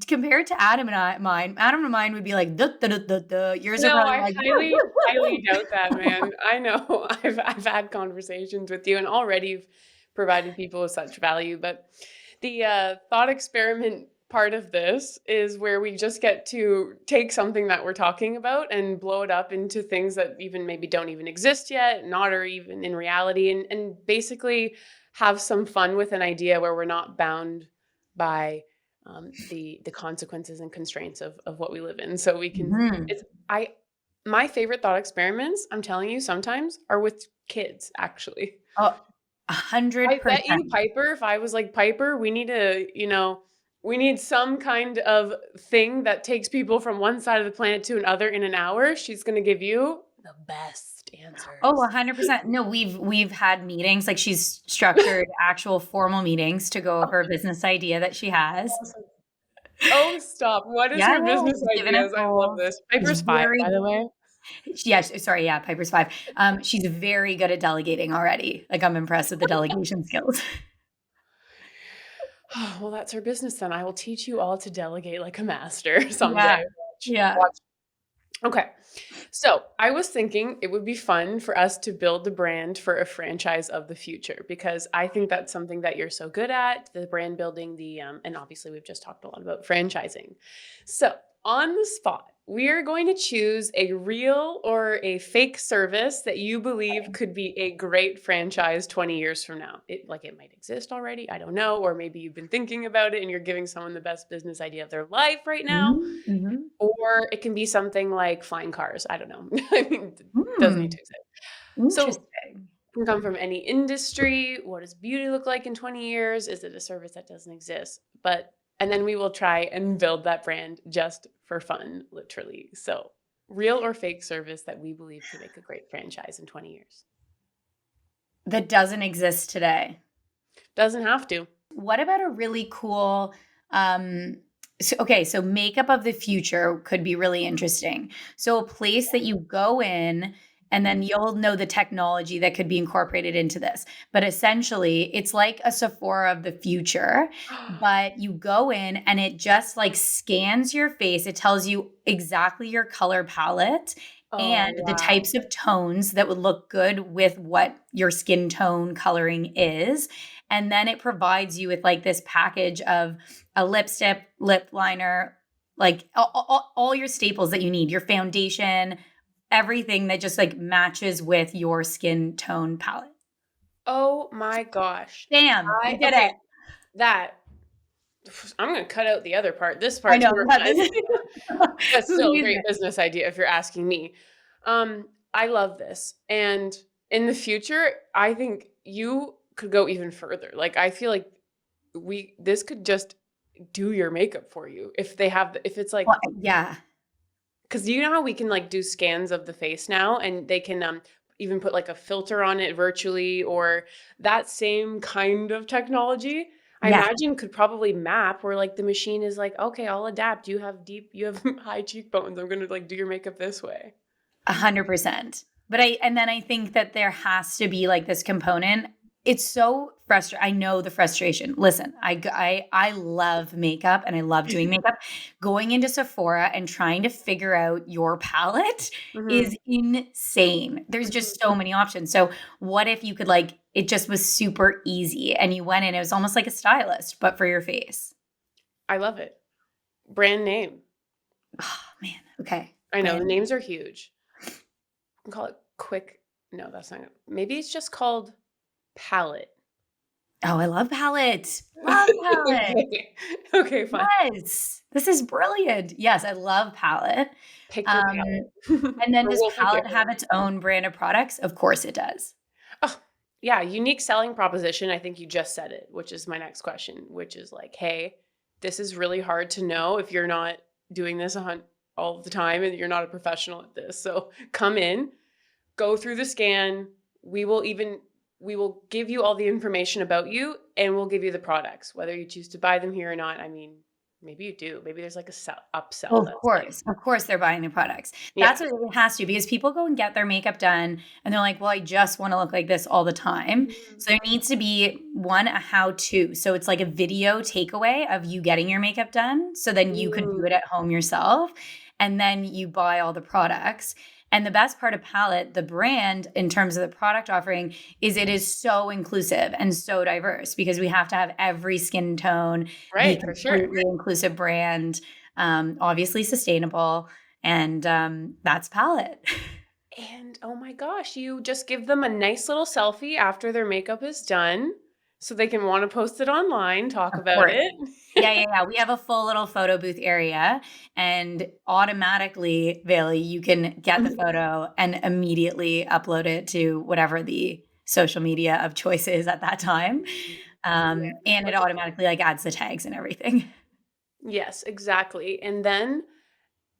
compared to Adam and mine would be like, duh, duh, duh, duh, duh. Yours are No, probably I like, highly doubt that, man. I know I've had conversations with you, and already you've provided people with such value. But the thought experiment part of this is where we just get to take something that we're talking about and blow it up into things that even maybe don't even exist yet, not or even in reality, and basically have some fun with an idea where we're not bound by the consequences and constraints of what we live in. So we can Mhm. it's I my favorite thought experiments, I'm telling you, sometimes are with kids, actually. Oh, I bet you 100%. Piper, if I was like, Piper, we need some kind of thing that takes people from one side of the planet to another in an hour. She's going to give you the best Oh, answers. 100%. No, we've had meetings, like, she's structured actual formal meetings to go over a business idea that she has. Awesome. Oh, stop. What is Yeah, her yeah, business she's given us ideas? I love goals. this. She's Piper's 5, by very the way. yeah, sorry, yeah, Piper's 5. She's very good at delegating already. Like, I'm impressed with the delegation skills. Oh, well, that's her business then. I will teach you all to delegate like a master Yeah, someday. Watch. yeah. Watch. Okay. So I was thinking it would be fun for us to build the brand for a franchise of the future, because I think that's something that you're so good at, the brand building, and obviously we've just talked a lot about franchising. So on the spot, we are going to choose a real or a fake service that you believe could be a great franchise 20 years from now. It might exist already, I don't know, or maybe you've been thinking about it and you're giving someone the best business idea of their life right now. Mhm, mhm. Or it can be something like flying cars. I don't know. I mean, it doesn't need Hmm, to exist. So it interesting. can come from any industry. What does beauty look like in 20 years? Is it a service that doesn't exist? And then we will try and build that brand just for fun, literally. So real or fake service that we believe could make a great franchise in 20 years. That doesn't exist today. Doesn't have to. What about a really cool, so makeup of the future could be really interesting. So a place that you go in and then you'll know the technology that could be incorporated into this. But essentially, it's like a Sephora of the future, but you go in and it just like scans your face. It tells you exactly your color palette Oh, and the wow. types of tones that would look good with what your skin tone coloring is. And then it provides you with like this package of a lipstick, lip liner, like all your staples that you need, your foundation, everything that just like matches with your skin tone palette. Oh my gosh. Damn, you did Okay, it. that I'm gonna cut out the other part. This I part's know. more Yeah, fun. That's who still a needs great it? business idea if you're asking me. I love this. And in the future, I think you could go even further. Like I feel like this could just do your makeup for you if they have if it's like Well, yeah. because you know how we can like do scans of the face now and they can even put like a filter on it virtually or that same kind of technology I Yeah. imagine could probably map where like the machine is like, okay, I'll adapt. You have high cheekbones. I'm gonna like do your makeup this way. 100%. But I think that there has to be like this component. It's so frustrating. I know the frustration. Listen, I love makeup and I love doing makeup. Going into Sephora and trying to figure out your palette Hmm. is insane. There's Hmm. just so many options. So what if you could like it just was super easy and you went in, it was almost like a stylist, but for your face. I love it. Brand name. Oh man. Okay. I know the Brand. names are huge. We can call it quick. No, that's not. Maybe it's just called palette. Oh, I love palette. Love palette. Okay. Okay, fine. Yes, this is brilliant. Yes, I love palette. Pick your Um, palette. and then Or does we'll pick it palette for have you. its own brand of products? Of course it does. Oh, yeah, unique selling proposition. I think you just said it, which is my next question, which is like, hey, this is really hard to know if you're not doing this all the time and you're not a professional at this. So come in, go through the scan. We will give you all the information about you and we'll give you the products, whether you choose to buy them here or not. I mean, maybe you do. Maybe there's like a upsell that's like, Of course they're buying the products. yeah. That's what it has to because people go and get their makeup done and they're like, "Well, I just want to look like this all the time." Mhm. So there needs to be one a how to. So it's like a video takeaway of you getting your makeup done so then you could do Mm, it at home yourself and then you buy all the products. And the best part of Palette, the brand in terms of the product offering is it is so inclusive and so diverse because we have to have every skin tone be right, for sure. completely inclusive brand, obviously sustainable, and that's Palette. And oh my gosh, you just give them a nice little selfie after their makeup is done so they can want to post it online, talk Of about course. it. Yeah, yeah, yeah. We have a full little photo booth area, and automatically, Bailey, you can get the photo and immediately upload it to whatever the social media of choice is at that time. Yeah, And it that's a automatically like adds the tags and everything. yes, exactly. And then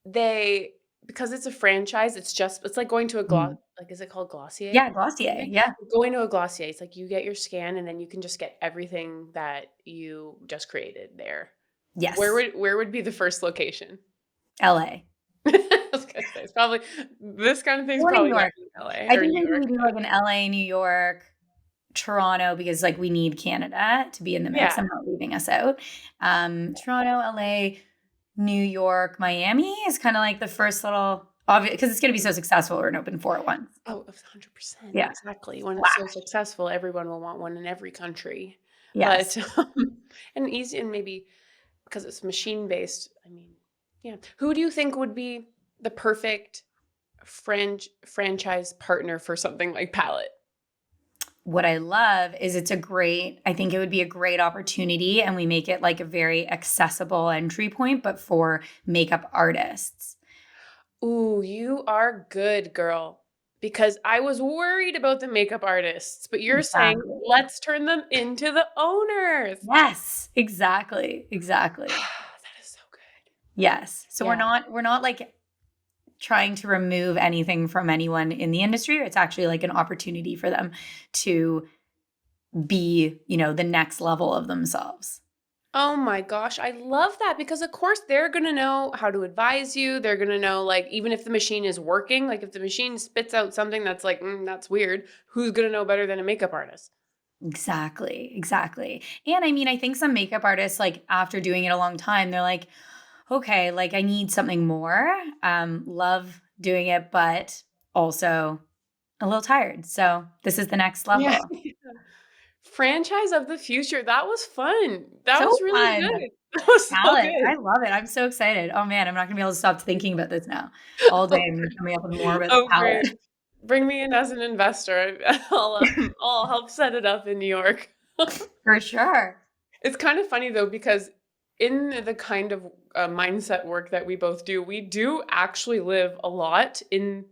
they because it's a franchise, it's like going to a Mm. like is it called Glossier? Yeah, Glossier. Maybe? Yeah. Going to a Glossier, it's like you get your scan and then you can just get everything that you just created there. Yes. Where would be the first location? LA I was gonna say it's probably this kind of thing's or New probably not York. in LA I or think New maybe York. we do like an LA, New York, Toronto because like we need Canada to be in the mix. Yeah. I'm not leaving us out. Toronto, LA, New York, Miami is kind of like the first little obvious because it's going to be so successful. We're going to open four at once. Oh, 100%. Yeah. Exactly. When it's so Flash. successful, everyone will want one in every country. Yes. But and easy and maybe because it's machine based, I mean, yeah. Who do you think would be the perfect franchise partner for something like Palette? What I love is I think it would be a great opportunity and we make it like a very accessible entry point, but for makeup artists. Ooh, you are good, girl. Because I was worried about the makeup artists, but you're saying Exactly. let's turn them into the owners. Yes, exactly. Exactly. That is so good. Yes. So Yeah. we're not like trying to remove anything from anyone in the industry. It's actually like an opportunity for them to be, the next level of themselves. Oh my gosh, I love that because of course they're going to know how to advise you. They're going to know like even if the machine is working, like if the machine spits out something that's like that's weird, who's going to know better than a makeup artist? Exactly. Exactly. And I mean, I think some makeup artists, like after doing it a long time, they're like, okay, like I need something more. Love doing it, but also a little tired. So this is the next Yeah. level. Franchise of the future. That was fun. That So was really fun. good. That was so Talent. I good. love it. I'm so excited. Oh man, I'm not gonna be able to stop thinking about this now. All day Oh, I'm great. coming up with more about the Oh, great. palette. Bring me in as an investor. I'll help set it up in New York. For sure. It's kind of funny though, because in the kind of mindset work that we both do, we do actually live a lot in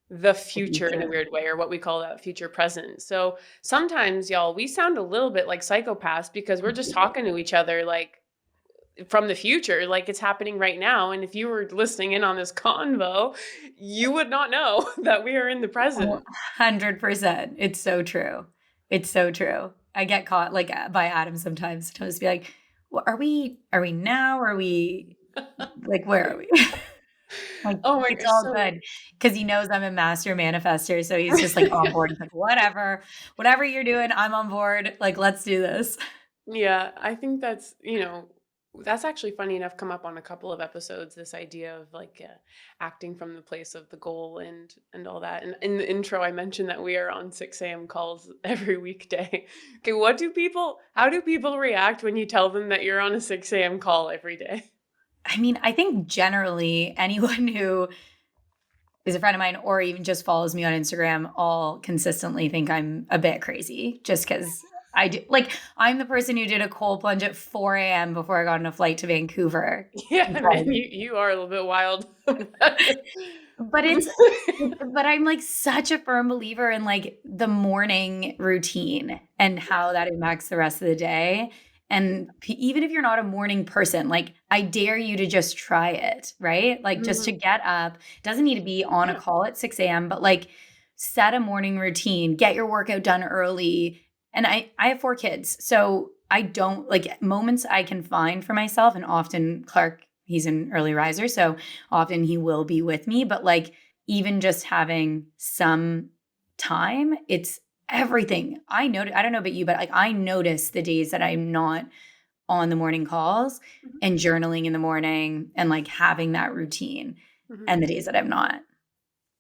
the The future in a future. weird way, or what we call that future present. So sometimes, y'all, we sound a little bit like psychopaths because we're just talking to each other like from the future, like it's happening right now. And if you were listening in on this convo, you would not know that we are in the present. 100%. It's so true. It's so true. I get caught like by Adam sometimes. He'll just be like, well, are we now? Are we like, where are we? Like, Oh my it's gosh. all So good because he knows I'm a master manifester. So he's just like on board. He's like, whatever you're doing, I'm on board. Like, let's do this. yeah, I think that's actually funny enough come up on a couple of episodes, this idea of like acting from the place of the goal and all that. And in the intro I mentioned that we are on 6 a.m. calls every weekday. Okay, how do people react when you tell them that you're on a 6 a.m. call every day? I mean, I think generally anyone who is a friend of mine or even just follows me on Instagram all consistently think I'm a bit crazy just because I do. Like, I'm the person who did a cold plunge at 4 a.m. before I got on a flight to Vancouver. Yeah, man, Because, you are a little bit wild. but but I'm like such a firm believer in like the morning routine and how that impacts the rest of the day. And even if you're not a morning person, like I dare you to just try it, right? Like just to Mhm. get up, doesn't need to be on a call at 6 a.m., but like set a morning routine, get your workout done early. And I have 4 kids. So I don't like moments I can find for myself. And often Clark, he's an early riser. So often he will be with me. But like even just having some time, it's everything. I notice, I don't know about you, but like I notice the days that I'm not on the morning calls and journaling in the morning and like having that routine Mhm. and the days that I'm not.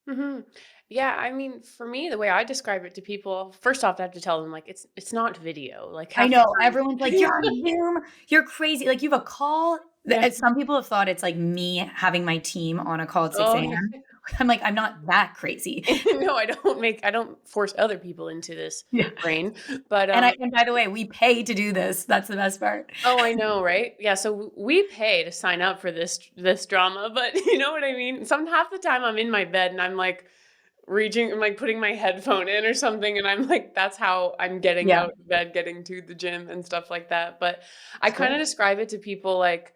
Mhm. Yeah, I mean, for me, the way I describe it to people, first off, I have to tell them like it's not video. Like I half the know time. everyone's like, you're on Zoom, you're crazy. Like you have a call. Yeah. Some people have thought it's like me having my team on a call at 6 Oh, yeah. a.m. I'm like, I'm not that crazy. No, I don't force other people into this Yeah. brain. But And by the way, we pay to do this. That's the best part. oh, I know, right? Yeah, so we pay to sign up for this drama, but you know what I mean? Some half the time I'm in my bed and I'm like I'm like putting my headphone in or something, and I'm like that's how I'm getting Yeah. out of bed, getting to the gym and stuff like that. But I kind of Cool. describe it to people like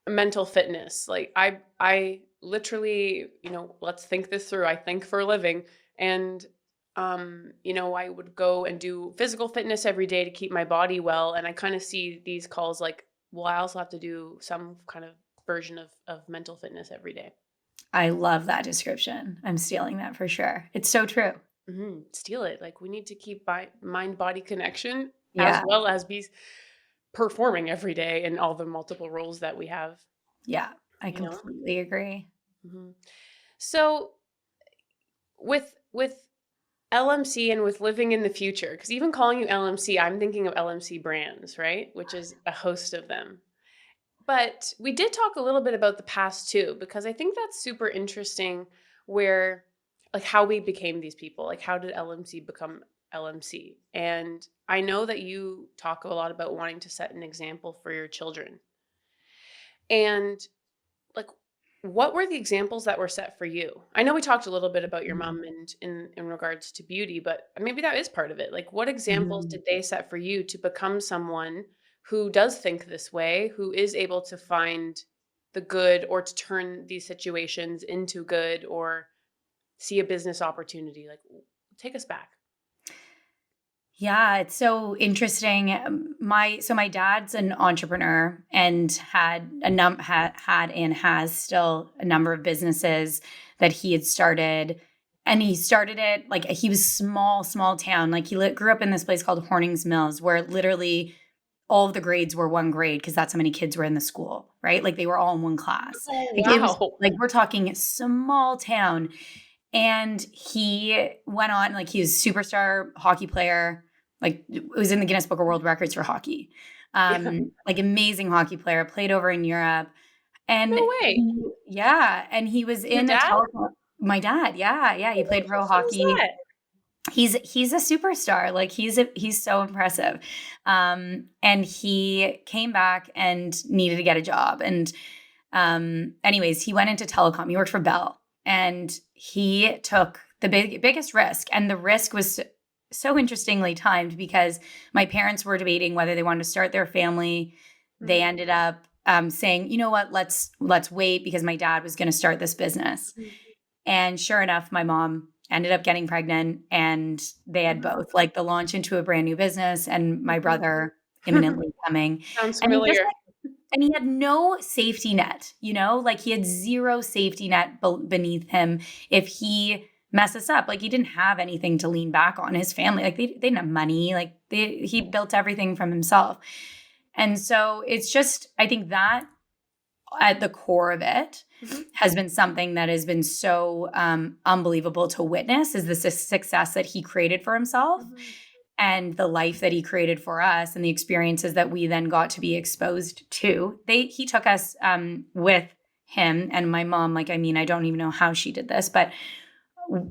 mental fitness. Like I literally, let's think this through. I think for a living, and I would go and do physical fitness every day to keep my body well, and I kind of see these calls like, well, I also have to do some kind of version of mental fitness every day. I love that description. I'm stealing that for sure. It's so true. Steal it. Like we need to keep mind body connection as Yeah. well as be performing every day in all the multiple roles that we have, Yeah. I you know? completely agree. hmm So with LMC and with living in the future, because even calling you LMC, I'm thinking of LMC brands, right? Which is a host of them. But we did talk a little bit about the past too, because I think that's super interesting where like how we became these people. Like how did LMC become LMC? And I know that you talk a lot about wanting to set an example for your children. And like what were the examples that were set for you? I know we talked a little bit about your mom and in regards to beauty, but maybe that is part of it. Like what examples Mhm. did they set for you to become someone who does think this way, who is able to find the good or to turn these situations into good or see a business opportunity? Like take us back. Yeah, it's so interesting. My dad's an entrepreneur and had and has still a number of businesses that he had started. And he started it like he was small town. Like he grew up in this place called Hornings Mills, where literally all of the grades were one grade because that's how many kids were in the school, right? Like they were all in one class. Oh, Like it was wow. like we're talking small town. And he went on, like he was a superstar hockey player, like was in the Guinness Book of World Records for hockey. Yeah. Like amazing hockey player, played over in Europe. And No way. and he was Your in a dad? telecom. My dad, yeah, he played How pro fun is hockey. that? He's a superstar. Like he's so impressive. And he came back and needed to get a job. And anyways, he went into telecom. He worked for Bell, and he took the biggest risk. And the risk was so interestingly timed because my parents were debating whether they wanted to start their family. They Mhm. ended up saying, you know what, let's wait, because my dad was going to start this business. Mhm. And sure enough, my mom ended up getting pregnant, and they had Mhm. both, like the launch into a brand new business and my Mhm. brother imminently coming. Sounds And he just familiar. and he had no safety net, like he had zero safety net beneath him if he messes up. Like he didn't have anything to lean back on. His family, like they didn't have money. Like he built everything from himself. And so it's just, I think that at the core of it Mhm. has been something that has been so unbelievable to witness, is the success that he created for himself Mhm. and the life that he created for us and the experiences that we then got to be exposed to. He took us with him and my mom. Like, I mean, I don't even know how she did this, but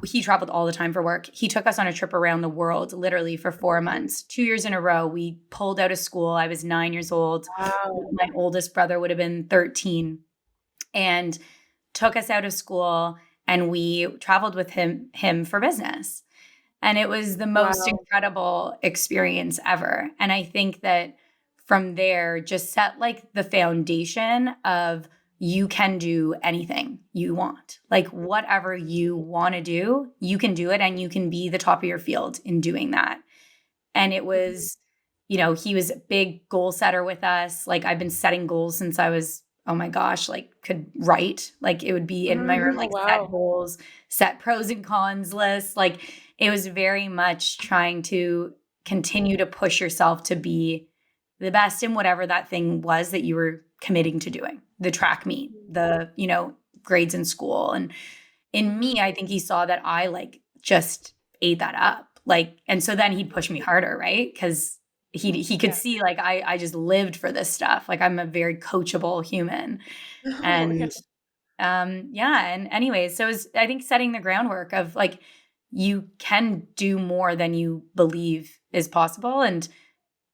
he traveled all the time for work. He took us on a trip around the world, literally for 4 months, 2 years in a row. We pulled out of school. I was 9 years old. Wow. My oldest brother would have been 13, and took us out of school, and we traveled with him for business. And it was the most Wow. incredible experience ever. And I think that from there just set like the foundation of, you can do anything you want. Like whatever you want to do, you can do it, and you can be the top of your field in doing that. And it Mhm. was, he was a big goal setter with us. Like I've been setting goals since I was, oh my gosh, like could write. Like it would be in my room, Mhm. like set Wow. goals, set pros and cons lists. Like it was very much trying to continue to push yourself to be the best in whatever that thing was that you were committing to doing. The track meet, the, grades in school. And in Mhm. me, I think he saw that I like just ate that up. Like, and so then he'd push me harder, right? Because he could Yeah. see like I just lived for this stuff. Like I'm a very coachable human. Oh, yeah. And yeah. And anyways, so it's, I think, setting the groundwork of like, you can do more than you believe is possible, and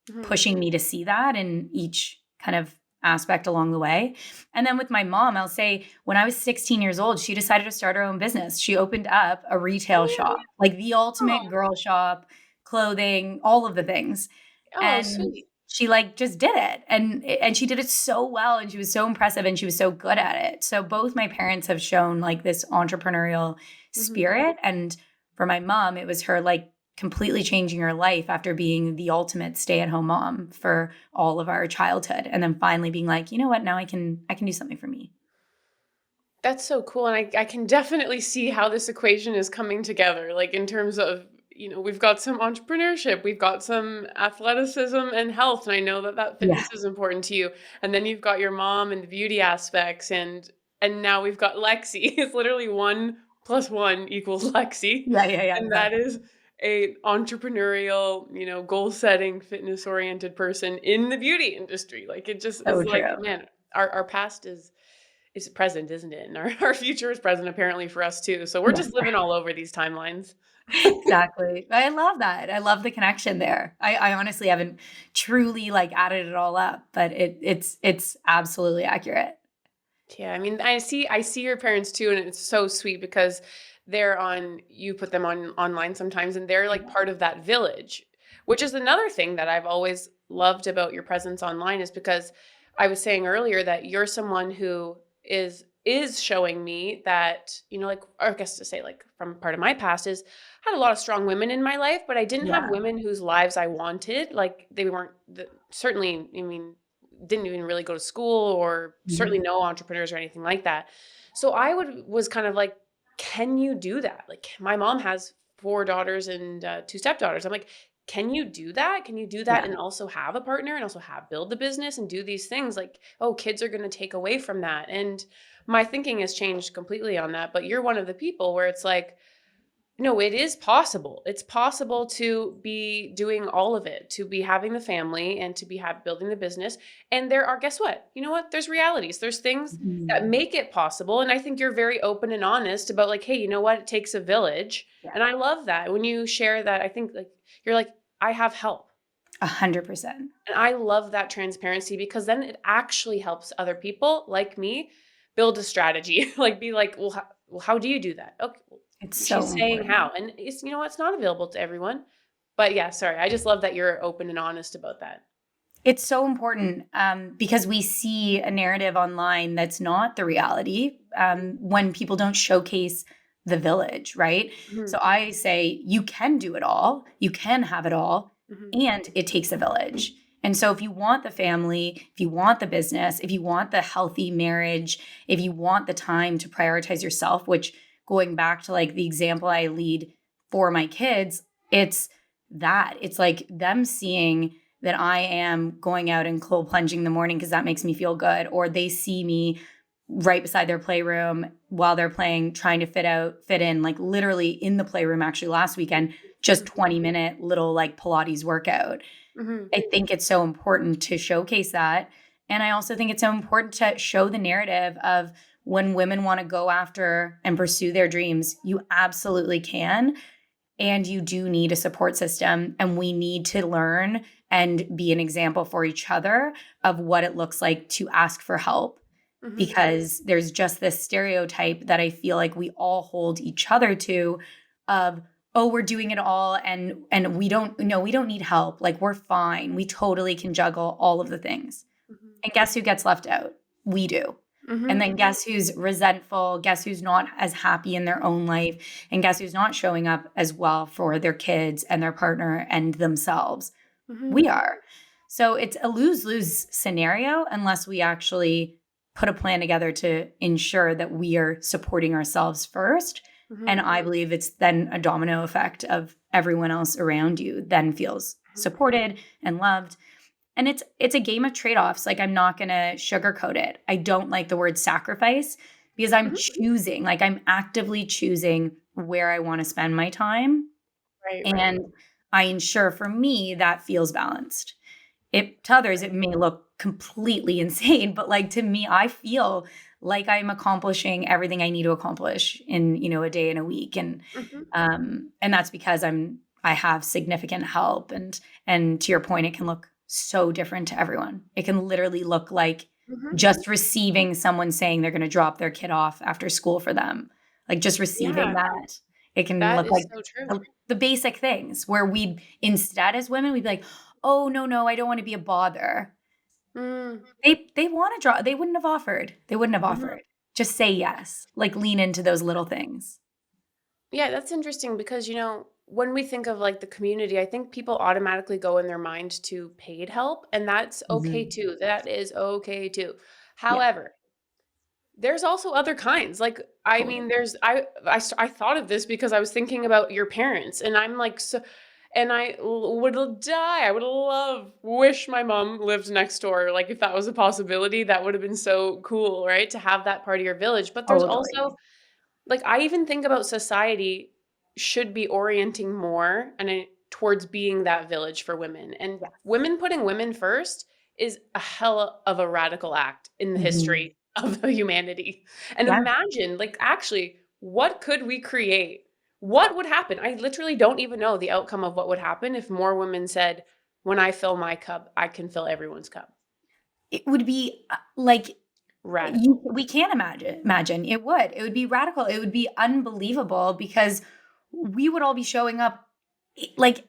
Mhm. pushing me to see that in each kind of aspect along the way. And then with my mom, I'll say when I was 16 years old, she decided to start her own business. She opened up a retail Oh, shop, like the ultimate yeah. girl shop, clothing, all of the things. Oh, And sweet. she like just did it. And she did it so well, and she was so impressive, and she was so good at it. So both my parents have shown like this entrepreneurial Mhm. spirit. And for my mom, it was her like completely changing her life after being the ultimate stay-at-home mom for all of our childhood, and then finally being like, you know what, now I can do something for me. That's so cool, and I can definitely see how this equation is coming together, like, in terms of, we've got some entrepreneurship, we've got some athleticism and health, and I know that Yeah. fitness is important to you, and then you've got your mom and the beauty aspects, and now we've got Lexi. It's literally 1 plus 1 equals Lexi, Yeah, and that exactly. is a entrepreneurial, goal-setting, fitness-oriented person in the beauty industry, like, it just So is like, true. man, our past is present, isn't it? And our future is present apparently for us too. So we're Yeah. just living all over these timelines. Exactly. I love that. I love the connection there. I honestly haven't truly like added it all up, but it's absolutely accurate. Yeah, I mean, I see your parents too, and it's so sweet because you put them on online sometimes, and they're like part of that village, which is another thing that I've always loved about your presence online is because I was saying earlier that you're someone who is showing me that, like, or I guess to say, like, from part of my past is had a lot of strong women in my life, but I didn't have Yeah. women whose lives I wanted. Like they weren't certainly, I mean, didn't even really go to school or certainly Mhm. no entrepreneurs or anything like that. So I was kind of like, can you do that? Like my mom has 4 daughters and 2 stepdaughters. I'm like, can you do that? Can you do that Yeah. and also have a partner and also have build the business and do these things? Like, oh, kids are going to take away from that. And my thinking has changed completely on that. But you're one of the people where it's like, No, it is possible. It's possible to be doing all of it, to be having the family and to be building the business. And there are, guess what? You know what? There's realities. There's things that Mhm. make it possible. And I think you're very open and honest about like, hey, you know what? It takes a village. Yeah. And I love that. When you share that, I think like you're like, I have help. 100%. And I love that transparency because then it actually helps other people like me build a strategy. Like be like, well, how do you do that? Okay, well, It's so she's saying important. how, and it's you know it's not available to everyone. But yeah, sorry, I just love that you're open and honest about that. It's so important because we see a narrative online that's not the reality when people don't showcase the village, right? Mm-hmm. So I say you can do it all, you can have it all, Mm-hmm. and it takes a village. And so if you want the family, if you want the business, if you want the healthy marriage, if you want the time to prioritize yourself, which going back to like the example I lead for my kids, it's that. It's like them seeing that I am going out and cold plunging in the morning because that makes me feel good, or they see me right beside their playroom while they're playing, trying to fit in, like literally in the playroom actually last weekend, just Mm-hmm. 20-minute little like Pilates workout. Mm-hmm. I think it's so important to showcase that. And I also think it's so important to show the narrative of when women want to go after and pursue their dreams, you absolutely can. And you do need a support system. And we need to learn and be an example for each other of what it looks like to ask for help. Mm-hmm. Because there's just this stereotype that I feel like we all hold each other to of, oh, we're doing it all and we don't no, we don't need help. Like we're fine. We totally can juggle all of the things. And guess who gets left out? We do. And Mm-hmm. then guess who's resentful? Guess who's not as happy in their own life? And guess who's not showing up as well for their kids and their partner and themselves? Mm-hmm. We are. So it's a lose lose scenario unless we actually put a plan together to ensure that we are supporting ourselves first. And Mm-hmm. I believe it's then a domino effect of everyone else around you then feels supported and loved. And it's a game of trade-offs. Like I'm not going to sugarcoat it. I don't like the word sacrifice because I'm Mm-hmm. choosing, like I'm actively choosing where I want to spend my time. Right, right. And I ensure for me that feels balanced. It to others it may look completely insane, but like to me I feel like I'm accomplishing everything I need to accomplish in, a day and a week. Mm-hmm. And that's because I have significant help and to your point it can look so different to everyone. It can literally look like Mm-hmm. just receiving someone saying they're going to drop their kid off after school for them. Like just receiving Yeah, that. It can that look like is so true. the basic things where we'd instead as women we'd be like, "Oh, no, I don't want to be a bother." Mm. They want to draw. They wouldn't have offered. They wouldn't have Mm-hmm. offered. Just say yes. Like lean into those little things. Yeah, that's interesting because, when we think of like the community, I think people automatically go in their mind to paid help, and that's okay Mhm. too. That is okay too. Yeah, However, there's also other kinds. Like, I totally. mean, I thought of this because I was thinking about your parents, and I'm like, so, and would die. I would wish my mom lived next door. Like, if that was a possibility, that would have been so cool, right? To have that part of your village. But there's Totally. also like, I even think about society should be orienting more towards being that village for women. And Yes. women putting women first is a hell of a radical act in the Mhm. history of the humanity. And Yeah. imagine, like, actually, what could we create? What would happen? I literally don't even know the outcome of what would happen if more women said, when I fill my cup, I can fill everyone's cup. It would be like Radical. we can't imagine. It would be radical. It would be unbelievable because we would all be showing up like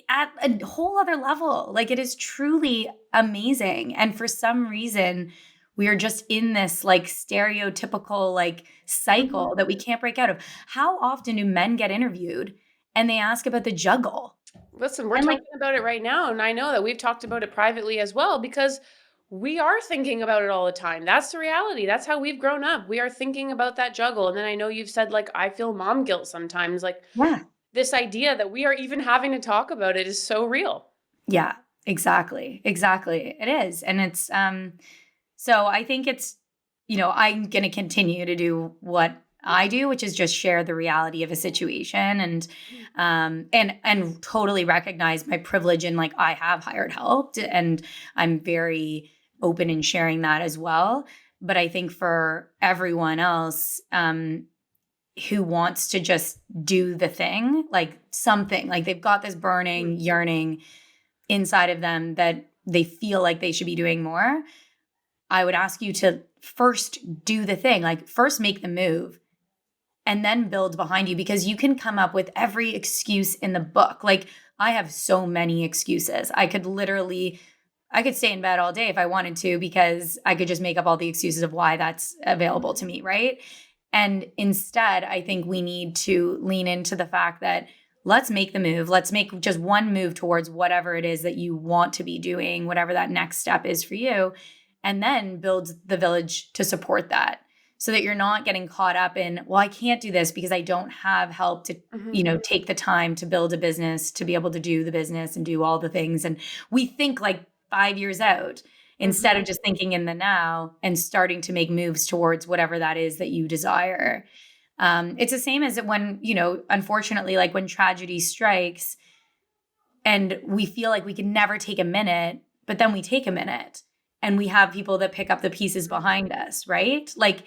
at a whole other level. Like it is truly amazing. And for some reason, we are just in this like stereotypical like Mhm. cycle that we can't break out of. How often do men get interviewed and they ask about the juggle? Listen, we're And like, talking about it right now, and I know that we've talked about it privately as well because we are thinking about it all the time. That's the reality. That's how we've grown up. We are thinking about that juggle. And then I know you've said, like, I feel mom guilt sometimes. Like, yeah. this idea that we are even having to talk about it is so real. Yeah, exactly. Exactly. It is. And it's so I think it's I'm going to continue to do what I do, which is just share the reality of a situation and totally recognize my privilege and like I have hired help and I'm very open in sharing that as well. But I think for everyone else, who wants to just do the thing, like something, like they've got this burning, yearning inside of them that they feel like they should be doing more, I would ask you to first do the thing, like first make the move and then build behind you, because you can come up with every excuse in the book. Like I have so many excuses. I could stay in bed all day if I wanted to, because I could just make up all the excuses of why that's available to me, right? And instead, I think we need to lean into the fact that let's make the move. Let's make just one move towards whatever it is that you want to be doing, whatever that next step is for you, and then build the village to support that, so that you're not getting caught up in, well, I can't do this because I don't have help to, take the time to build a business, to be able to do the business and do all the things. And we think like 5 years out instead of just thinking in the now and starting to make moves towards whatever that is that you desire. It's the same as when, unfortunately, like when tragedy strikes and we feel like we can never take a minute, but then we take a minute and we have people that pick up the pieces behind us, right? Like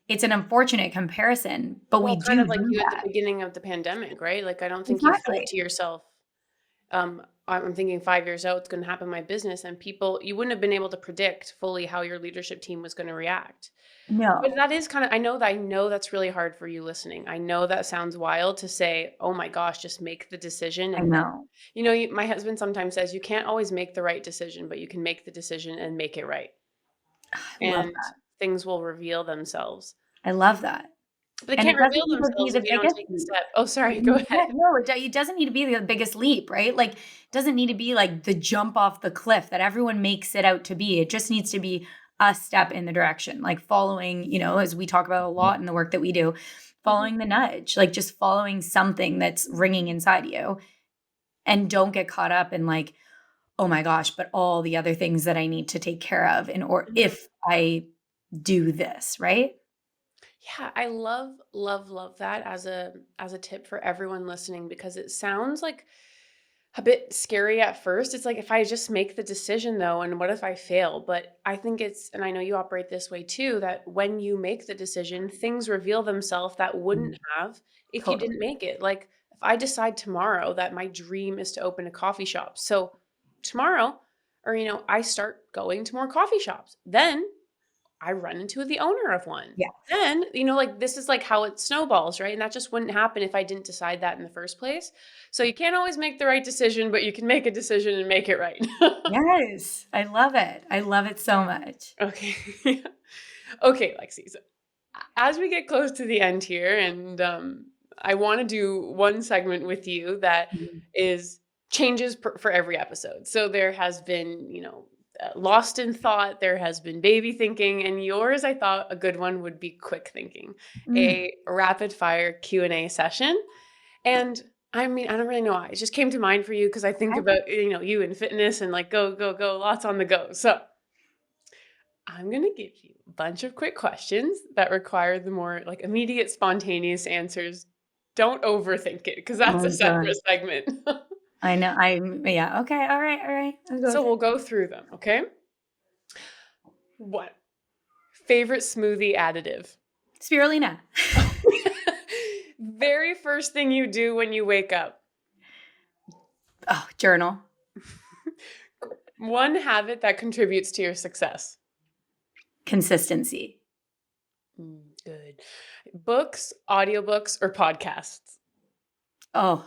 it's an unfortunate comparison, but we do kind of like do you at that. the beginning of the pandemic, right? Like I don't think you Exactly. thought to yourself, I'm thinking 5 years out, it's going to happen in my business, and you wouldn't have been able to predict fully how your leadership team was going to react. But No, that is kind of, I know that's really hard for you listening. I know that sounds wild to say, oh my gosh, just make the decision. I And know. my husband sometimes says you can't always make the right decision, but you can make the decision and make it right. I love And that. things will reveal themselves. I love that. But they And it can't doesn't reveal need to be themselves the if you don't biggest take the leap. step. Oh, sorry, go ahead. No, it doesn't need to be the biggest leap, right? Like, it doesn't need to be like the jump off the cliff that everyone makes it out to be. It just needs to be a step in the direction, like following, as we talk about a lot in the work that we do, following the nudge, like just following something that's ringing inside you. And don't get caught up in like, oh my gosh, but all the other things that I need to take care of if I do this, right? Yeah, I love that as a tip for everyone listening, because it sounds like a bit scary at first. It's like, if I just make the decision though, and what if I fail? But I think and I know you operate this way too, that when you make the decision, things reveal themselves that wouldn't have if you Totally. didn't make it. Like if I decide tomorrow that my dream is to open a coffee shop. So tomorrow, or I start going to more coffee shops. Then I run into the owner of one. Yeah. Then, like this is like how it snowballs, right? And that just wouldn't happen if I didn't decide that in the first place. So you can't always make the right decision, but you can make a decision and make it right. Yes. I love it. I love it so much. Okay. Okay, Lexi. So as we get close to the end here, and I want to do one segment with you that Mhm. is changes for every episode. So there has been, lost in thought, there has been baby thinking, and yours, I thought a good one would be quick thinking, Mm. a rapid fire Q&A session. And I mean, I don't really know why. It just came to mind for you because I think Okay. about, you in fitness and like go, go, go, lots on the go. So I'm going to give you a bunch of quick questions that require the more like immediate, spontaneous answers. Don't overthink it, because that's Oh a god. separate segment. I know. Yeah. Okay. All right. All right. I'll go So with we'll it. go through them, okay? What? Favorite smoothie additive? Spirulina. Very first thing you do when you wake up? Oh, journal. One habit that contributes to your success? Consistency. Good. Books, audiobooks, or podcasts? Oh,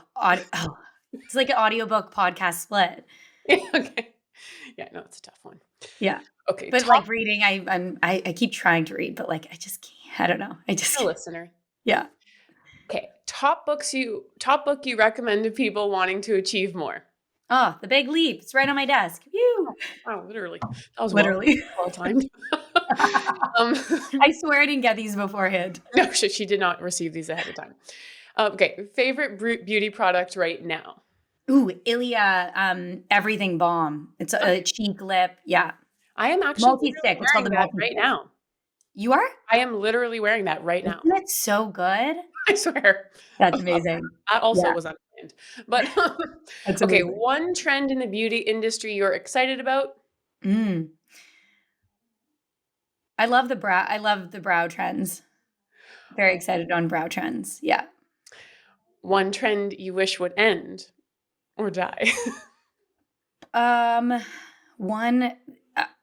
it's like an audiobook podcast split. Okay. Yeah, no, it's a tough one. Yeah. Okay, But like reading, I keep trying to read, but like I just can't. I don't know. I just a listener. yeah. Okay, top book you recommend to people wanting to achieve more? Oh, The Big Leap. It's right on my desk. Phew. Oh, literally. That was Literally. well timed. Um, I swear I didn't get these beforehand. no, she did not receive these ahead of time. Okay, favorite beauty product right now? Ooh, Ilia, everything balm. It's a cheek lip. Yeah. I am actually Multi-stick. It's called wearing the that right multi-stick. now. You are? I am literally wearing that right now. Isn't it so good? I swear. That's amazing. That also Yeah, was unplanned. But that's okay, amazing. one trend in the beauty industry you're excited about? Mm. I love the brow trends. Very excited on brow trends. Yeah. One trend you wish would end or die? Um, one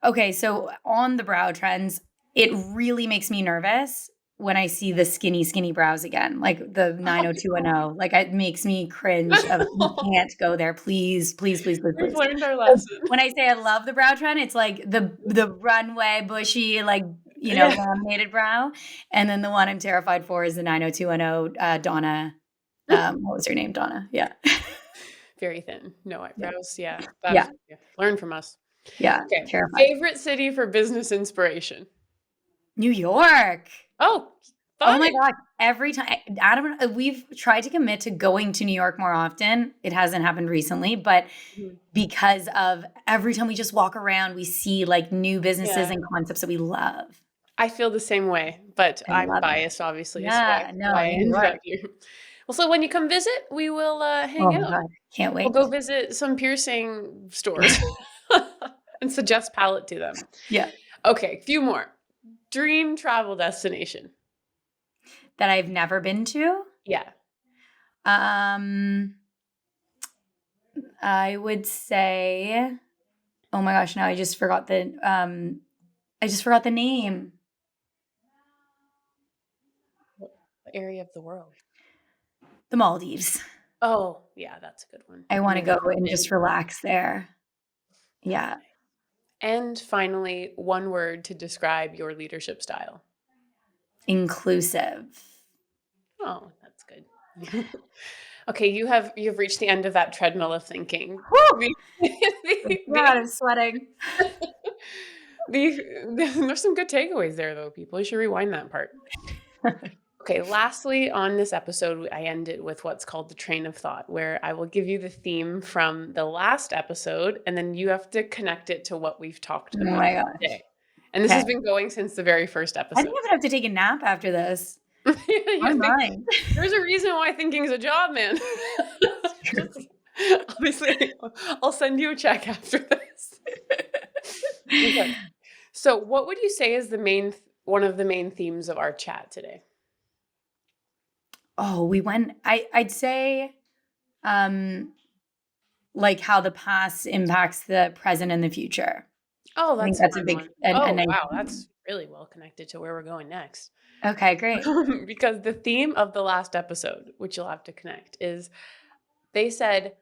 okay, so on the brow trends, it really makes me nervous when I see the skinny brows again, like the Oh, 90210. Like it makes me cringe of we no. can't go there. Please, please, please, please, We've please. learned our So lesson. when I say I love the brow trend, it's like the runway, bushy, like Yeah. laminated brow. And then the one I'm terrified for is the 90210 Donna. What was her name? Donna. Yeah. Very thin. No Yeah. eyebrows. Yeah. Yeah. That's learn from us. Yeah. Okay. Terrified. Favorite city for business inspiration? New York. Oh, Oh fun. my god, every time Adam we've tried to commit to going to New York more often. It hasn't happened recently, but Mhm. because of every time we just walk around, we see like new businesses Yeah. and concepts that we love. I feel the same way, but I I'm love it. biased, obviously, is Yeah, no, why I New ended York. up here. Well, so when you come visit, we will Oh hang my out. god, can't We'll go wait. visit some piercing stores and suggest palette to them. Yeah, Okay, few more. Dream travel destination. that I've never been to. Yeah. Um, I would say, oh my gosh, now I just forgot the name. What area of the world? The Maldives. Oh, yeah, that's a good one. I I've want to never go and been. just relax there. Yeah. And finally, one word to describe your leadership style. Inclusive. Oh, that's good. Okay, you've reached the end of that treadmill of thinking. Whew! The, God, I'm sweating. there's some good takeaways there, though, people. You should rewind that part. Okay, lastly, on this episode, I end it with what's called the train of thought, where I will give you the theme from the last episode, and then you have to connect it to what we've talked Oh about my gosh. today. And this Okay. has been going since the very first I episode. don't even have to take a nap after this. You My think mind. there's a reason why thinking is a job, man. Just, obviously, I'll send you a check after this. Okay. So, what would you say is one of the main themes of our chat today? Oh, I'd say um like how the past impacts the present and the future. Oh, I think that's a that's a fun big one. and a Oh, nice wow, theme. that's really well connected to where we're going next. Okay, great. Because the theme of the last episode, which you'll have to connect, is they said,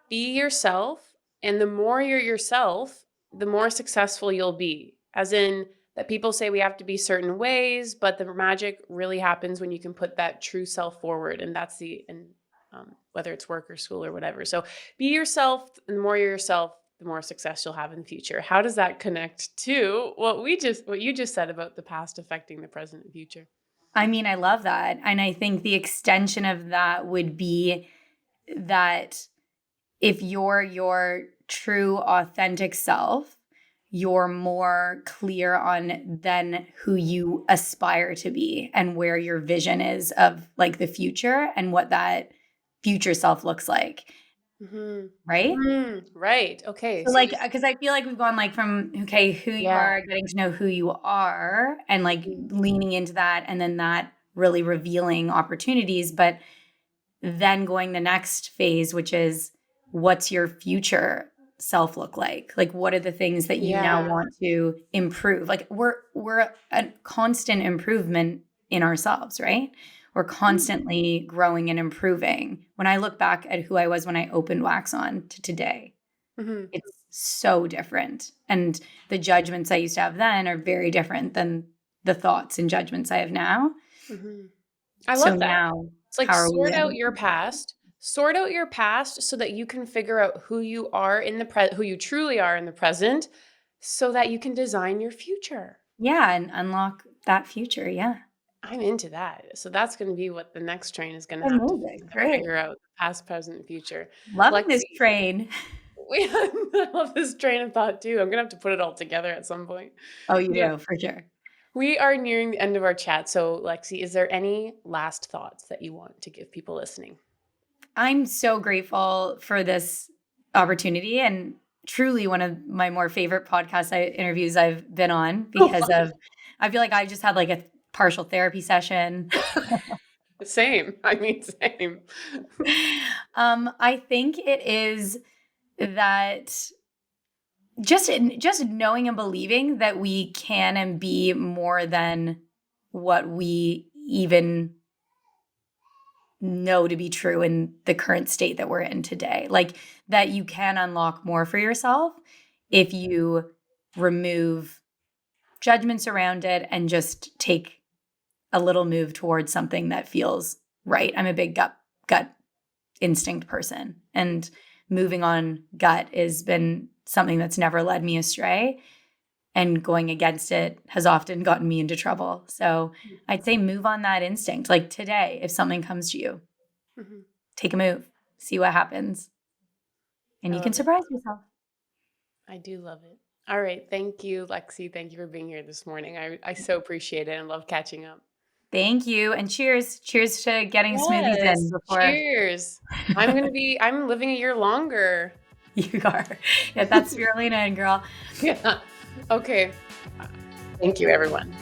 be yourself, and the more you're yourself, the more successful you'll be. As in, that people say we have to be certain ways, but the magic really happens when you can put that true self forward. And that's whether it's work or school or whatever. So be yourself, and the more you're yourself, the more success you'll have in the future. How does that connect to what you just said about the past affecting the present and future? I mean, I love that. And I think the extension of that would be that if you're your true authentic self, you're more clear on then who you aspire to be and where your vision is of like the future and what that future self looks like. Mm-hmm. Right? Right. Okay. So So like you, because I feel like we've gone like from okay, who you yeah. are, getting to know who you are and like Mhm. leaning into that and then that really revealing opportunities, but then going the next phase, which is what's your future self look like? Like, what are the things that you now Yeah. want to improve? Like, we're a constant improvement in ourselves, right? We're Mm. constantly growing and improving. When I look back at who I was when I opened Waxon to today, Mhm. it's so different. And the judgments I used to have then are very different than the thoughts and judgments I have now. Mhm. I So love that. now, It's like how are we then? sort out your past so that you can figure out who you are who you truly are in the present so that you can design your future. Yeah, and unlock that future, yeah. I'm into that. So that's going to be what the next train is going to have to Amazing, great. figure out the past, present, and future. Loving this Lexi, train. I love this train of thought too. I'm going to have to put it all together at some point. Oh, you Yeah. do, for sure. We are nearing the end of our chat. So, Lexi, is there any last thoughts that you want to give people listening? I'm so grateful for this opportunity and truly one of my more favorite interviews I've been on because of I feel like I just had like a partial therapy session. Same. I mean, same. I think it is that just knowing and believing that we can and be more than what we even know to be true in the current state that we're in today. Like that you can unlock more for yourself if you remove judgments around it and just take a little move towards something that feels right. I'm a big gut instinct person, and moving on gut has been something that's never led me astray, and going against it has often gotten me into trouble. So I'd say move on that instinct. Like today, if something comes to you, take a move, see what happens, and you can surprise yourself. I do love it. All right. Thank you, Lexi. Thank you for being here this morning. I so appreciate it and love catching up. Thank you. And cheers. Cheers to getting smoothies Yes. in before. Cheers. I'm living a year longer. You are. Yeah, that's spirulina in, girl. Yeah. Okay. Thank you, everyone.